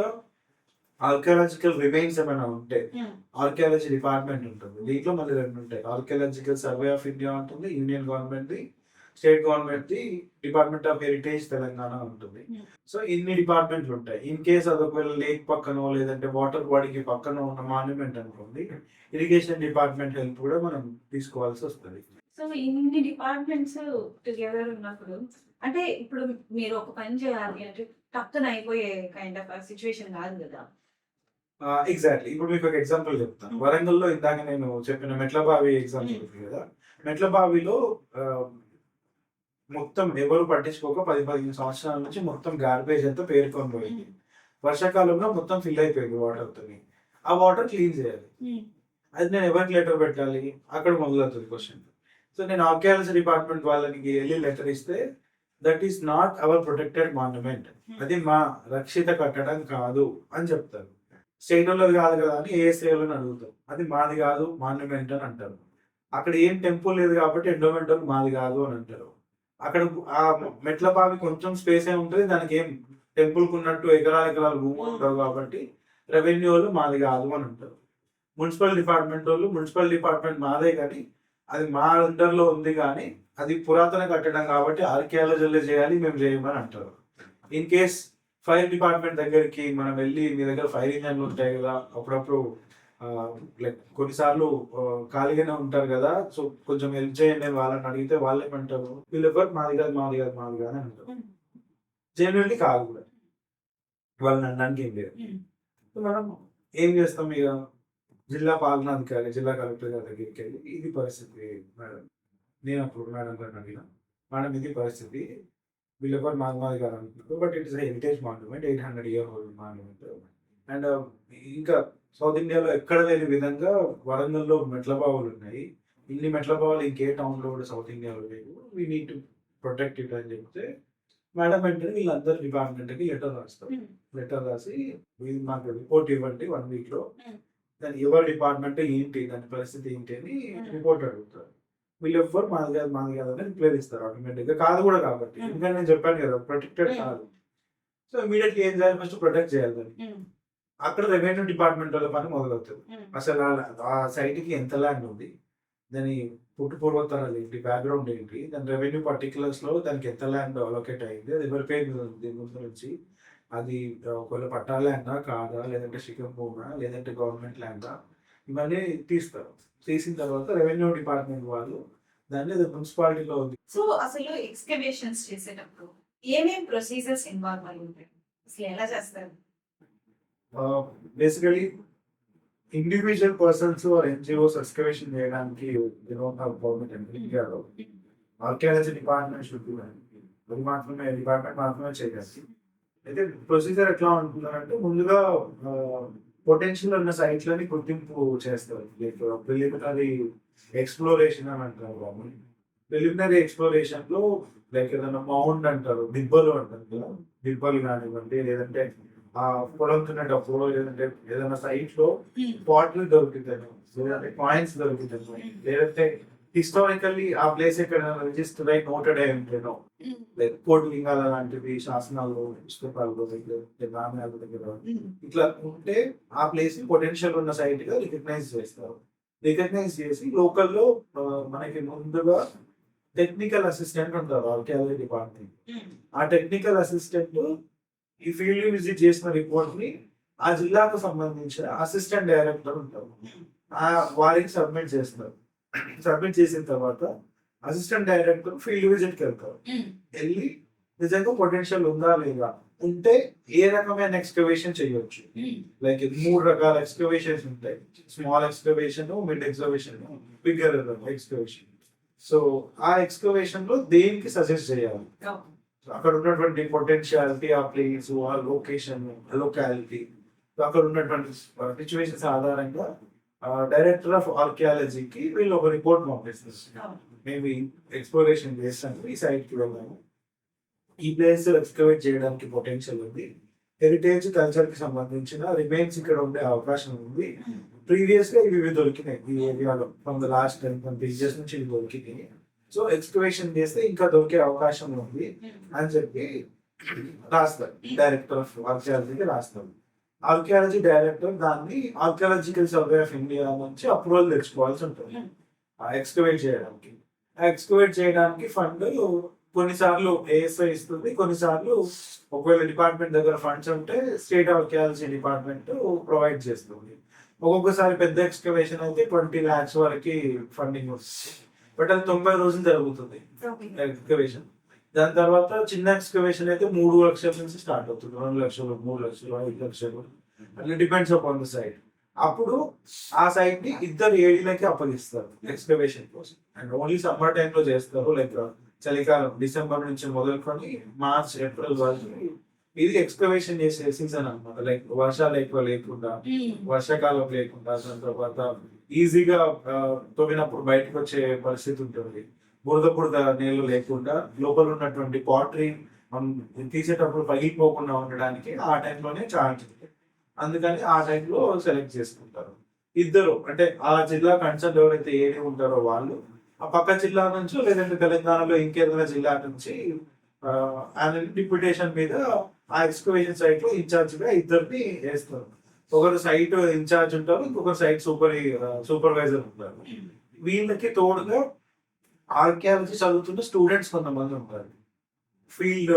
ఆర్కియాలజికల్ రిమైన్స్ ఏమైనా ఉంటే ఆర్కియాలజీ డిపార్ట్మెంట్ ఉంటుంది. దీంట్లో మళ్ళీ 2 ఉంటాయి. ఆర్కియాలజికల్ సర్వే ఆఫ్ ఇండియా ఉంటుంది, union government the, state government the department of heritage Telangana ఉంటుంది. సో ఇన్ని డిపార్ట్మెంట్లు ఉంటాయి. ఇన్ కేస్ అది ఒకవేళ లేక్ పక్కనో లేదంటే వాటర్ బాడీకి పక్కన ఉన్న మాన్యుమెంట్ అనుకోండి, ఇరిగేషన్ డిపార్ట్మెంట్ హెల్ప్ కూడా మనం తీసుకోవాల్సి వస్తుంది. సో ఇన్ని డిపార్ట్మెంట్స్ టుగెదర్ ఉన్నప్పుడు అంటే ఇప్పుడు మీరు ఒక పని చేయాలి అంటే టక్కున అయిపోయే కైండ్ ఆఫ్ సిచ్యువేషన్ కాదు కదా. ఎగ్జాక్ట్లీ. ఇప్పుడు మీకు ఒక ఎగ్జాంపుల్ చెప్తాను. వరంగల్లో ఇందాక నేను చెప్పిన మెట్లబావి ఎగ్జాంపుల్ కదా, మెట్లబావిలో మొత్తం ఎవరు పట్టించుకోక 10-15 సంవత్సరాల నుంచి మొత్తం గార్బేజ్ అంతా పేరుకొని పోయింది. వర్షాకాలంలో మొత్తం ఫిల్ అయిపోయింది వాటర్ తోని. ఆ వాటర్ క్లీన్ చేయాలి. అది నేను ఎవరికి లెటర్ పెట్టాలి, అక్కడ మొదలవుతుంది క్వశ్చన్. సో సో నేను ఆర్కియాలజీ డిపార్ట్మెంట్ వాళ్ళకి వెళ్ళి లెటర్ ఇస్తే that is not our protected monument, అది మా రక్షిత కట్టడం కాదు అని చెప్తారు. స్టేట్ వాళ్ళది కాదు కదా అని ఏఎస్ఐ వాళ్ళని అడుగుతారు, అది మాది కాదు మాన్యుమెంట్ అని అంటారు. అక్కడ ఏం టెంపుల్ లేదు కాబట్టి ఎండోమెంట్ వాళ్ళు మాది కాదు అని అంటారు. అక్కడ ఆ మెట్ల బావి కొంచెం స్పేస్ ఏ ఉంటుంది, దానికి ఏం టెంపుల్ కు ఉన్నట్టు ఎకరాలు భూమి ఉండవు కాబట్టి రెవెన్యూ వాళ్ళు మాది కాదు అని అంటారు. మున్సిపల్ డిపార్ట్మెంట్ వాళ్ళు మున్సిపల్ డిపార్ట్మెంట్ మాదే కానీ అది మా అండర్ లో ఉంది కానీ అది పురాతన కట్టడం కాబట్టి ఆర్కియాలజీలో చేయాలి, మేము చేయమని అంటారు. ఇన్ కేస్ ఫైర్ డిపార్ట్మెంట్ దగ్గరికి మనం వెళ్ళి మీ దగ్గర ఫైర్ ఇంజన్లు ఉంటాయి కదా, అప్పుడప్పుడు లైక్ కొన్నిసార్లు ఖాళీగానే ఉంటారు కదా, సో కొంచెం హెల్ప్ చేయండి వాళ్ళని అడిగితే వాళ్ళు ఏమంటారు, వీళ్ళెవరు మాది కాదు మాది కాదు మాది కాదు అని అంటారు. జనరల్లీ కాదు కూడా, వాళ్ళని అనడానికి ఏం లేదు. సో మనం ఏం చేస్తాం, ఇక జిల్లా పాలనాధికారి జిల్లా కలెక్టర్ గారి దగ్గరికి వెళ్ళి ఇది పరిస్థితి మేడం, నేను అప్పుడు మేడం గారిని అడిగిన, మేడం ఇది పరిస్థితి, వీళ్ళెవరు మాది కాదు అంటున్నారు, but it is heritage monument, 800 year old monument. And ఇంకా సౌత్ ఇండియాలో ఎక్కడ లేని విధంగా వరంగల్లో మెట్ల బావులు ఉన్నాయి, ఇన్ని మెట్ల బావులు ఇంకే టౌన్లో కూడా సౌత్ ఇండియాలో లేవు, we need to protect it అని చెప్తే మేడం వెంటనే వీళ్ళందరూ డిపార్ట్మెంట్కి లెటర్ రాస్తారు. లెటర్ రాసి వీళ్ళు మాకు రిపోర్ట్ ఇవ్వండి 1 week లో, దాని ఎవరి డిపార్ట్మెంట్ ఏంటి దాని పరిస్థితి ఏంటి అని రిపోర్ట్ అడుగుతారు. వీళ్ళు ఎవ్వరు మాది కాదు అని రిప్లై ఇస్తారు ఆటోమేటిక్గా, కాదు కూడా కాబట్టి, ఎందుకంటే నేను చెప్పాను కదా ప్రొటెక్టెడ్ కాదు. సో ఇమీడియట్లీ ఏం చేయాలి, ఫస్ట్ ప్రొటెక్ట్ చేయాలి దాన్ని. అక్కడ రెవెన్యూ డిపార్ట్మెంట్ వాళ్ళ పని మొదలవుతుంది. అసలు ఆ సైట్కి ఎంత ల్యాండ్ ఉంది, దాని పూర్వోత్తరాలు ఏంటి, బ్యాక్గ్రౌండ్ ఏంటి, దాని రెవెన్యూ పర్టికులర్స్ లో దానికి ఎంత ల్యాండ్ అలొకేట్ అయింది, అది ఎవరి పేరు మీద ఉంది ముందు నుంచి, అది ఒకవేళ పట్టా ల్యాండా కాదా, లేదంటే శిఖం భూమా, లేదంటే గవర్నమెంట్ ల్యాండా, ఇవన్నీ తీస్తారు. తీసిన తర్వాత రెవెన్యూ డిపార్ట్మెంట్ వాళ్ళు దాన్ని మున్సిపాలిటీలో ఉంది. సో అసలు ఎక్స్కవేషన్స్ చేసేటప్పుడు ఏమేం ప్రొసీజర్స్ ఇన్వాల్వ్ అయి ఉంటాయి, అసలు ఎలా చేస్తారు? Basically individual persons or NGOs excavation చేయడానికి గవర్నమెంట్ ఆర్కియాలజీ డిపార్ట్మెంట్ అది మాత్రమే డిపార్ట్మెంట్ మాత్రమే చేయాలి. అయితే ప్రొసీజర్ ఎట్లా ఉంటుందంటే ముందుగా పొటెన్షియల్ ఉన్న సైట్లని గుర్తింపు చేస్తారు. లైక్ ప్రిలిమినరీ ఎక్స్ప్లోరేషన్ అని అంటారు. ప్రిలిమినరీ ఎక్స్ప్లోరేషన్ లో లైక్ ఏదైనా మౌండ్ అంటారు, దిబ్బలు అంటారు కదా, దిబ్బలు కానివ్వండి, లేదంటే ఆ పొలం తినేటప్పుడు లేదంటే ఏదైనా సైట్ లో పాట్లు దొరుకుతాయి, లేదంటే కాయిన్స్ దొరుకుతాయి, లేదంటే హిస్టారికల్లీ ఆ ప్లేస్ ఎక్కడ రిజిస్టర్ అయి నోటెడ్ అయి ఉంటానో, లైక్ కోటిలింగాల లాంటివి శాసనాలు పుస్తకాలు నాణ్యాల దగ్గర ఇట్లా ఉంటే ఆ ప్లేస్ ని పొటెన్షియల్ ఉన్న సైట్ గా రికగ్నైజ్ చేస్తారు. రికగ్నైజ్ చేసి లోకల్లో మనకి ముందుగా టెక్నికల్ అసిస్టెంట్ ఉంటారు ఆర్కియాలజీ డిపార్ట్మెంట్. ఆ టెక్నికల్ అసిస్టెంట్ ఈ ఫీల్డ్ విజిట్ చేసిన రిపోర్ట్ ని ఆ జిల్లాకు సంబంధించిన అసిస్టెంట్ డైరెక్టర్ ఉంటారు, వారికి సబ్మిట్ చేస్తారు. సబ్మిట్ చేసిన తర్వాత అసిస్టెంట్ డైరెక్టర్ ఫీల్డ్ విజిట్ కి వెళ్తారు. వెళ్ళి నిజంగా పొటెన్షియల్ ఉందా లేదా, ఉంటే ఏ రకమైన ఎక్స్కవేషన్ చేయొచ్చు. లైక్ 3 రకాల ఎక్స్కవేషన్స్ ఉంటాయి, small excavation, mid excavation, bigger excavation. So ఆ ఎక్స్కవేషన్ లో దేనికి సజెస్ట్ చేయాలి, అక్కడ ఉన్నటువంటి పొటెన్షియాలిటీ, ఆ ప్లేస్, ఆ లొకేషన్, లొకాలిటీ, అక్కడ ఉన్నటువంటి సిచ్యువేషన్స్ ఆధారంగా డైరెక్టర్ ఆఫ్ ఆర్కియాలజీకి వీళ్ళు ఒక రిపోర్ట్ పంపిస్తారు. మేము ఎక్స్ప్లోరేషన్ చేస్తాము, ఈ సైట్ కి వెళ్ళాము, ఈ ప్లేస్ ఎక్స్కవేట్ చేయడానికి పొటెన్షియల్ ఉంది, హెరిటేజ్ కల్చర్ కి సంబంధించిన రిమైన్స్ ఇక్కడ ఉండే అవకాశం ఉంది, ప్రీవియస్ గా ఇవి దొరికినాయి ఈ ఏరియాలో ఫ్రమ్ ద లాస్ట్ 10-20 years నుంచి ఇవి దొరికినాయి, సో ఎక్స్కవేషన్ చేస్తే ఇంకా దొరికే అవకాశం ఉంది అని చెప్పి రాస్తారు. డైరెక్టర్ ఆఫ్ ఆర్కియాలజీకి రాస్తారు. ఆర్కియాలజీ డైరెక్టర్ దాన్ని ఆర్కియాలజికల్ సర్వే ఆఫ్ ఇండియా నుంచి అప్రూవల్ తెచ్చుకోవాల్సి ఉంటుంది ఎక్స్కవేట్ చేయడానికి. ఎక్స్కవేట్ చేయడానికి ఫండ్ కొన్నిసార్లు ఏఎస్ఐ ఇస్తుంది, కొన్నిసార్లు ఒకవేళ డిపార్ట్మెంట్ దగ్గర ఫండ్స్ ఉంటే స్టేట్ ఆర్కియాలజీ డిపార్ట్మెంట్ ప్రొవైడ్ చేస్తుంది. ఒక్కొక్కసారి పెద్ద ఎక్స్కవేషన్ అయితే 20 lakhs వరకు ఫండింగ్ వస్తుంది, బట్ అది 90 రోజులు జరుగుతుంది ఎక్స్కవేషన్. దాని తర్వాత చిన్న ఎక్స్కవేషన్ అయితే 3 లక్షల నుంచి స్టార్ట్ అవుతుంది, 2 లక్షలు, 3 లక్షలు, 5 లక్షలు, అట్లా డిపెండ్స్ అపాన్ ద సైట్. అప్పుడు ఆ సైట్ ని 2 ఏడీలకి అప్పగిస్తారు ఎక్స్కవేషన్ కోసం. అండ్ ఓన్లీ సమ్మర్ టైమ్ లో చేస్తారు, లైక్ చలికాలం డిసెంబర్ నుంచి మొదలుకొని మార్చ్ ఏప్రిల్ వరకు ఇది ఎక్స్కవేషన్ చేసే సీజన్ అనమాట. లైక్ వర్షాలు ఎక్కువ లేకుండా, వర్షాకాలం లేకుండా, దాని తర్వాత ఈజీగా తవ్వినప్పుడు బయటకు వచ్చే పరిస్థితి ఉంటుంది. బురద బురద నీళ్ళు లేకుండా లోపల ఉన్నటువంటి పాటరీ మనం తీసేటప్పుడు పగిలిపోకుండా ఉండడానికి ఆ టైంలోనే ఛాన్స్ ఉంది. అందుకని ఆ టైంలో సెలెక్ట్ చేసుకుంటారు. ఇద్దరు అంటే ఆ జిల్లా కన్సర్న్ ఎవరైతే ఏరి ఉంటారో వాళ్ళు ఆ పక్క జిల్లా నుంచి లేదంటే తెలంగాణలో ఇంకేదైనా జిల్లా నుంచి డిప్యుటేషన్ మీద ఆ ఎక్స్కవేషన్ సైట్ లో ఇన్ఛార్జ్ గా ఇద్దరిని వేస్తారు. ఒకరు సైట్ ఇన్ఛార్జ్ ఉంటారు, ఇంకొకరు సైట్ సూపర్వైజర్ ఉంటారు. వీళ్ళకి తోడుగా ఆర్కియాలజీ చదువుతున్న స్టూడెంట్స్ కొంతమంది ఉంటారు, ఫీల్డ్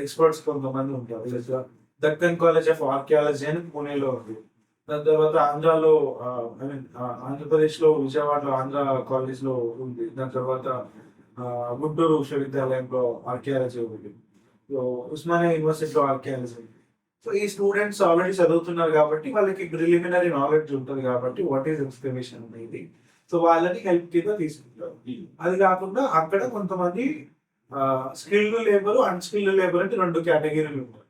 ఎక్స్పర్ట్స్ కొంతమంది ఉంటారు. దక్కన్ కాలేజ్ ఆఫ్ ఆర్కియాలజీ అని పూణేలో ఉంది. దాని తర్వాత ఆంధ్రాలో ఐ మీన్ ఆంధ్రప్రదేశ్ లో విజయవాడలో ఆంధ్ర కాలేజ్ లో ఉంది. దాని తర్వాత గుంటూరు విశ్వవిద్యాలయంలో ఆర్కియాలజీ ఉంది. సో ఉస్మానియా యూనివర్సిటీలో ఆర్కియాలజీ ఉంది. సో ఈ స్టూడెంట్స్ ఆల్రెడీ చదువుతున్నారు కాబట్టి వాళ్ళకి ప్రిలిమినరీ నాలెడ్జ్ ఉంటుంది కాబట్టి వాట్ ఈస్ ఎక్స్కవేషన్ అనేది. సో వాళ్ళని హెల్ప్ కింద తీసుకుంటారు. అది కాకుండా అక్కడ కొంతమంది స్కిల్డ్ లేబర్, అన్స్కిల్డ్ లేబర్ అంటే రెండు కేటగిరీలు ఉంటాయి.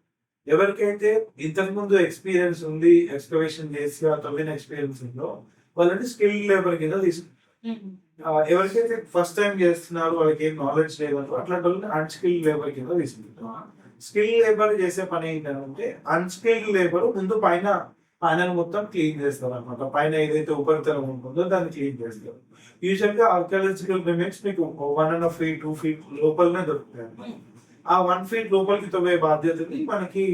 ఎవరికైతే ఇంతకు ముందు ఎక్స్పీరియన్స్ ఉంది, ఎక్స్కవేషన్ చేసి తవ్విన ఎక్స్పీరియన్స్ ఉందో వాళ్ళని స్కిల్డ్ లేబర్ కింద తీసుకుంటారు. ఎవరికైతే ఫస్ట్ టైం చేస్తున్నారు, వాళ్ళకి ఏం నాలెడ్జ్ లేదంటో అట్లాంటి వాళ్ళని అన్స్కిల్డ్ లేబర్ కింద తీసుకుంటారు. స్కిల్ లేబర్ చేసే పని ఏంటంటే అన్స్కిల్డ్ లేబర్ ముందు పైన మొత్తం క్లీన్ చేస్తారు అనమాట. పైన ఏదైతే ఉపరితలం ఉంటుందో దాన్ని క్లీన్ చేస్తారు. యూజువల్ గా ఆర్కియాలజికల్ రిమేక్స్ మీకు 1.5 feet 2 feet లోపలనే దొరుకుతాయి. ఆ 1 feet లోపలికి తవ్వే బాధ్యతని మనకి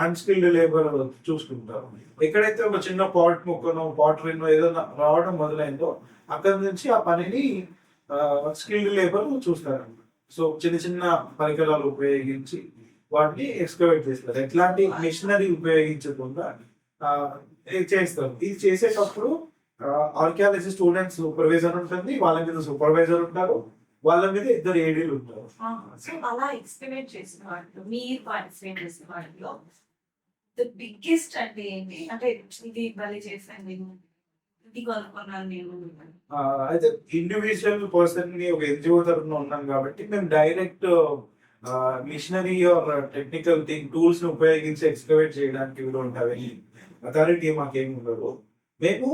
అన్స్కిల్డ్ లేబర్ చూసుకుంటారు. ఎక్కడైతే ఒక చిన్న పాట్ ముక్కనో పాటరీనో ఏదైనా రావడం మొదలైందో అక్కడ నుంచి ఆ పనిని స్కిల్డ్ లేబర్ చూస్తారు. సో చిన్న చిన్న పరికరాలు ఉపయోగించి వాటిని ఎక్స్కవేట్ చేస్తారు. ఎట్లాంటి మిషనరీ ఉపయోగించకుండా చేస్తారు. ఇది చేసేటప్పుడు ఆర్కియాలజీ స్టూడెంట్స్ సూపర్వైజర్ ఉంటుంది, వాళ్ళ మీద సూపర్వైజర్ ఉంటారు, వాళ్ళ మీద ఇద్దరు ఏడీలు ఉంటారు. సో అలా ఎక్స్పెరిమెంట్ చేసిన వాళ్ళు, మీరు పార్టిసిపేట్ చేసిన వాటిలో ద బిగ్గెస్ట్ అంటే ఏంటి? అంటే ఇది బలి చేశాను నేను, ఇది కొనుక్కున్నాను నేను. అయితే ఇండివిజువల్ పర్సన్ ని ఒక ఎన్జిఓ తరఫున ఉన్నాం కాబట్టి మేము direct machinery or technical tools ని ఉపయోగించి ఎక్స్కవేట్ చేయడానికి వీలు ఉంటుంది. అథారిటీ మాకేమి ఉండదు. మేము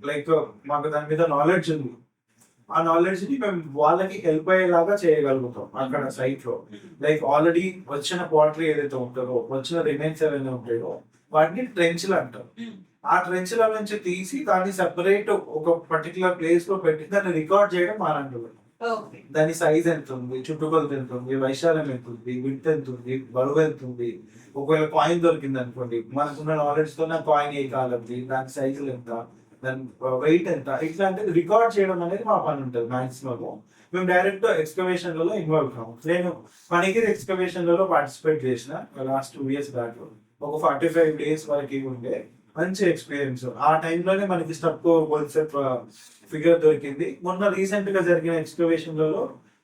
లైక్ మాకు దాని మీద నాలెడ్జ్ ఉంది. ఆ నాలెడ్జ్ ని మేము వాళ్ళకి హెల్ప్ అయ్యేలాగా చేయగలుగుతాం అక్కడ సైట్ లో. లైక్ ఆల్రెడీ వచ్చిన పాటరీ ఏదైతే ఉంటుందో, వచ్చిన రిమైన్స్ ఏవైనా ఉంటాయో వాటిని ట్రెంచ్లు అంటారు. ఆ ట్రెంచ్ల నుంచి తీసి దాన్ని సెపరేట్ ఒక పర్టికులర్ ప్లేస్ లో పెట్టి దాన్ని రికార్డ్ చేయడం మానంటారు. దాని సైజ్ ఎంత ఉంది, చుట్టుకొలత ఎంత ఉంది, వైశాల్యం ఎంత ఉంది, విడ్త్ ఎంత ఉంది, బరువు ఎంత ఉంది. ఒకవేళ కాయిన్ దొరికింది అనుకోండి, మనకున్న నాలెడ్జ్ తో కాయిన్ ఏ కాలంది, దాని సైజులు ఎంత, దాని వెయిట్ ఎంత, ఇట్లాంటిది రికార్డ్ చేయడం అనేది మా పని ఉంటుంది మాక్సిమం. మేము డైరెక్ట్ ఎక్స్కవేషన్ లలో ఇన్వాల్వ్ కాము. నేను మనకి ఎక్స్కవేషన్ లలో పార్టిసిపేట్ చేసిన లాస్ట్ 2 years బ్యాక్ ఒక 45 days వరకు ఉండే మంచి ఎక్స్పీరియన్స్. ఆ టైంలోనే మనకి స్టప్ హోల్సేల్ ఫిగర్ దొరికింది. మొన్న రీసెంట్ గా జరిగిన ఎక్స్కవేషన్ లలో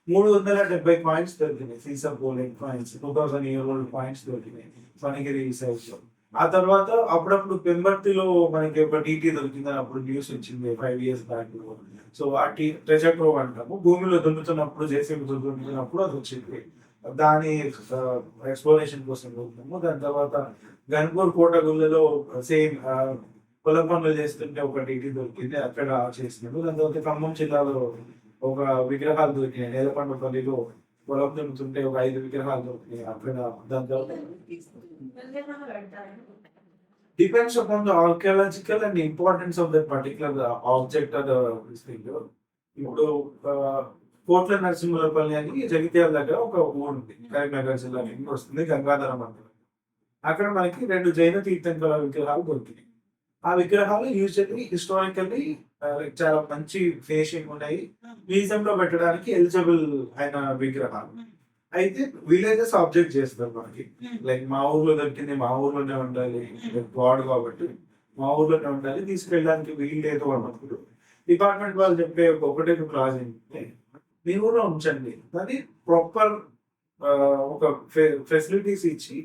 370 కాయిన్స్ దొరికినాయి. సీసా polling coins 2000 year old coins దొరికినాయి మనగిరి సైజ్ లో. ఆ తర్వాత అప్పుడప్పుడు పెంబర్తిలో మనకి ఒక టీటీ దొరికిందని అప్పుడు న్యూస్ వచ్చింది 5 years బ్యాక్. సో ఆ ట్రెజర్ ట్రోవ్ అంటాము. భూమిలో దున్నుతున్నప్పుడు జేసీబీ దున్నుతున్నప్పుడు అది వచ్చింది. దాని ఎక్స్ప్లోరేషన్ కోసం వెళ్తున్నాము. దాని తర్వాత గన్పూర్ కోటగుళ్ళలో సేమ్ పొలం పనులు చేస్తుంటే ఒక టీటీ దొరికింది, అక్కడ చేసినాము. దాని తర్వాత ఖమ్మం జిల్లాలో ఒక విగ్రహాలు దొరికినాయి. నేలపండుపల్లిలో పొలం దున్నుతుంటే ఒక 5 విగ్రహాలు దొరికినాయి అక్కడ. దాని తర్వాత depends upon the archaeological and importance of that particular object or the thing. ఇప్పుడు కోట్ల నరసింహులపల్లి అని జగిత్యాల దగ్గర ఒక ఊరు ఉంది, కరీంనగర్ జిల్లా వస్తుంది, గంగాధరం అంటారు. అక్కడ మనకి 2 జైన తీర్థంకర విగ్రహాలు దొరికినాయి. ఆ విగ్రహాలు యూజువల్లీ హిస్టారికల్లీ చాలా మంచి ఫేషింగ్ ఉన్నాయి, మ్యూజియం లో పెట్టడానికి ఎలిజిబుల్ అయిన విగ్రహాలు. అయితే విలేజెస్ ఆబ్జెక్ట్ చేస్తారు మనకి, లైక్ మా ఊర్లో దొరికింది మా ఊర్లోనే ఉండాలి, గాడ్ కాబట్టి మా ఊర్లోనే ఉండాలి, తీసుకెళ్ళడానికి వీలు లేదు అన్నప్పుడు డిపార్ట్మెంట్ వాళ్ళు చెప్పే ఒకటే క్లాజ్ ఏంటంటే మీ ఊర్లో ఉంచండి, కానీ ప్రాపర్ ఒక ఫెసిలిటీస్ ఇచ్చి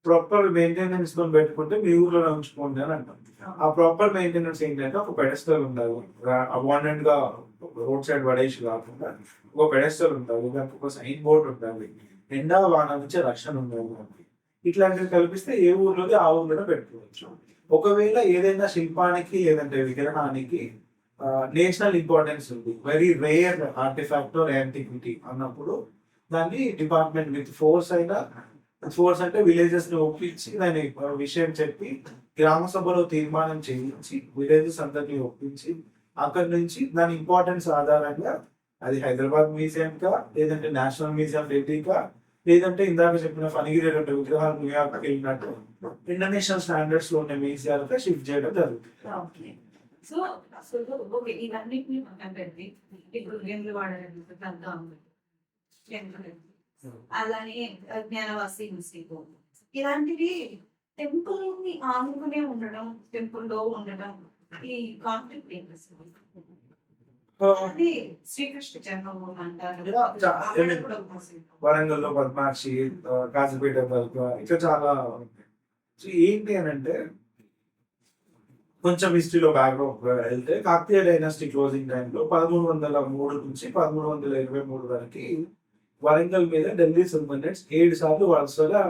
ప్రాపర్ మెయింటెనెన్స్ తో పెట్టుకుంటే మీ ఊర్లోనే ఉంచుకోండి అని అంటాం. ఆ ప్రాపర్ మెయింటెనెన్స్ ఏంటంటే ఒక పెడెస్టల్ ఉండాలి, అబాండెంట్ గా రోడ్ సైడ్ పడేసి కాకుండా ఒక పెడెస్టల్ ఉండాలి, దానికి ఒక సైన్ బోర్డ్ ఉండాలి, ఎండా వాన నుంచి రక్షణ ఉండాలి. ఇట్లాంటివి కల్పిస్తే ఏ ఊర్లోకి ఆ ఊర్లోనే పెట్టుకోవచ్చు. ఒకవేళ ఏదైనా శిల్పానికి లేదంటే విగ్రహానికి నేషనల్ ఇంపార్టెన్స్ ఉంది, very rare artifact or antiquity అన్నప్పుడు దాన్ని డిపార్ట్మెంట్ విత్ ఫోర్స్ అయినా, ఫోర్స్ అంటే విలేజెస్ ని ఒప్పించి దాని విషయం చెప్పి గ్రామ సభలో తీర్మానం చేయించి విలేజెస్ అందరినీ ఒప్పించి అక్కడి నుంచి దాని ఇంపార్టెన్స్ ఆధారంగా అది హైదరాబాద్ మ్యూజియం కా, లేదంటే నేషనల్ మ్యూజియం ఢిల్లీకా, లేదంటే ఇందాక చెప్పిన ఫణిగిరి విగ్రహాలు న్యూయార్క్ వెళ్ళినట్టు ఇంటర్నేషనల్ స్టాండర్డ్స్ లో ఉన్న మ్యూజియాలుగా షిఫ్ట్ చేయడం జరుగుతుంది. ఓకే. సో సో ఓకే, ఇవన్నిటిని పక్కన పెట్టి ఇప్పుడు గేమ్లు వాడడం పెద్ద అలానే జ్ఞానవాసి మిస్టేక్ ఇలాంటివి టెంపుల్ ని ఆనుకునే ఉండడం, టెంపుల్ లో ఉండడం, ఈ కాన్ఫ్లిక్ట్ ఏంటి అసలు? అది శ్రీకృష్ణ జన్మభూమి అంటారు. అక్కడ కూడా ఉంది. వరంగల్లో పద్మాక్షి, కాజీపేట తలుపు ఇట్లా చాలా ఉంటాయి. సో ఏంటి అని అంటే కొంచెం హిస్టరీలో బ్యాక్గ్రౌండ్ వెళ్తే కాకతీయ డైనాసిటీ క్లోజింగ్ టైంలో 1303 నుంచి 1323 వరకు వరంగల్ మీద ఢిల్లీ సుల్తానేట్స్ 7 సార్లు వరుసగా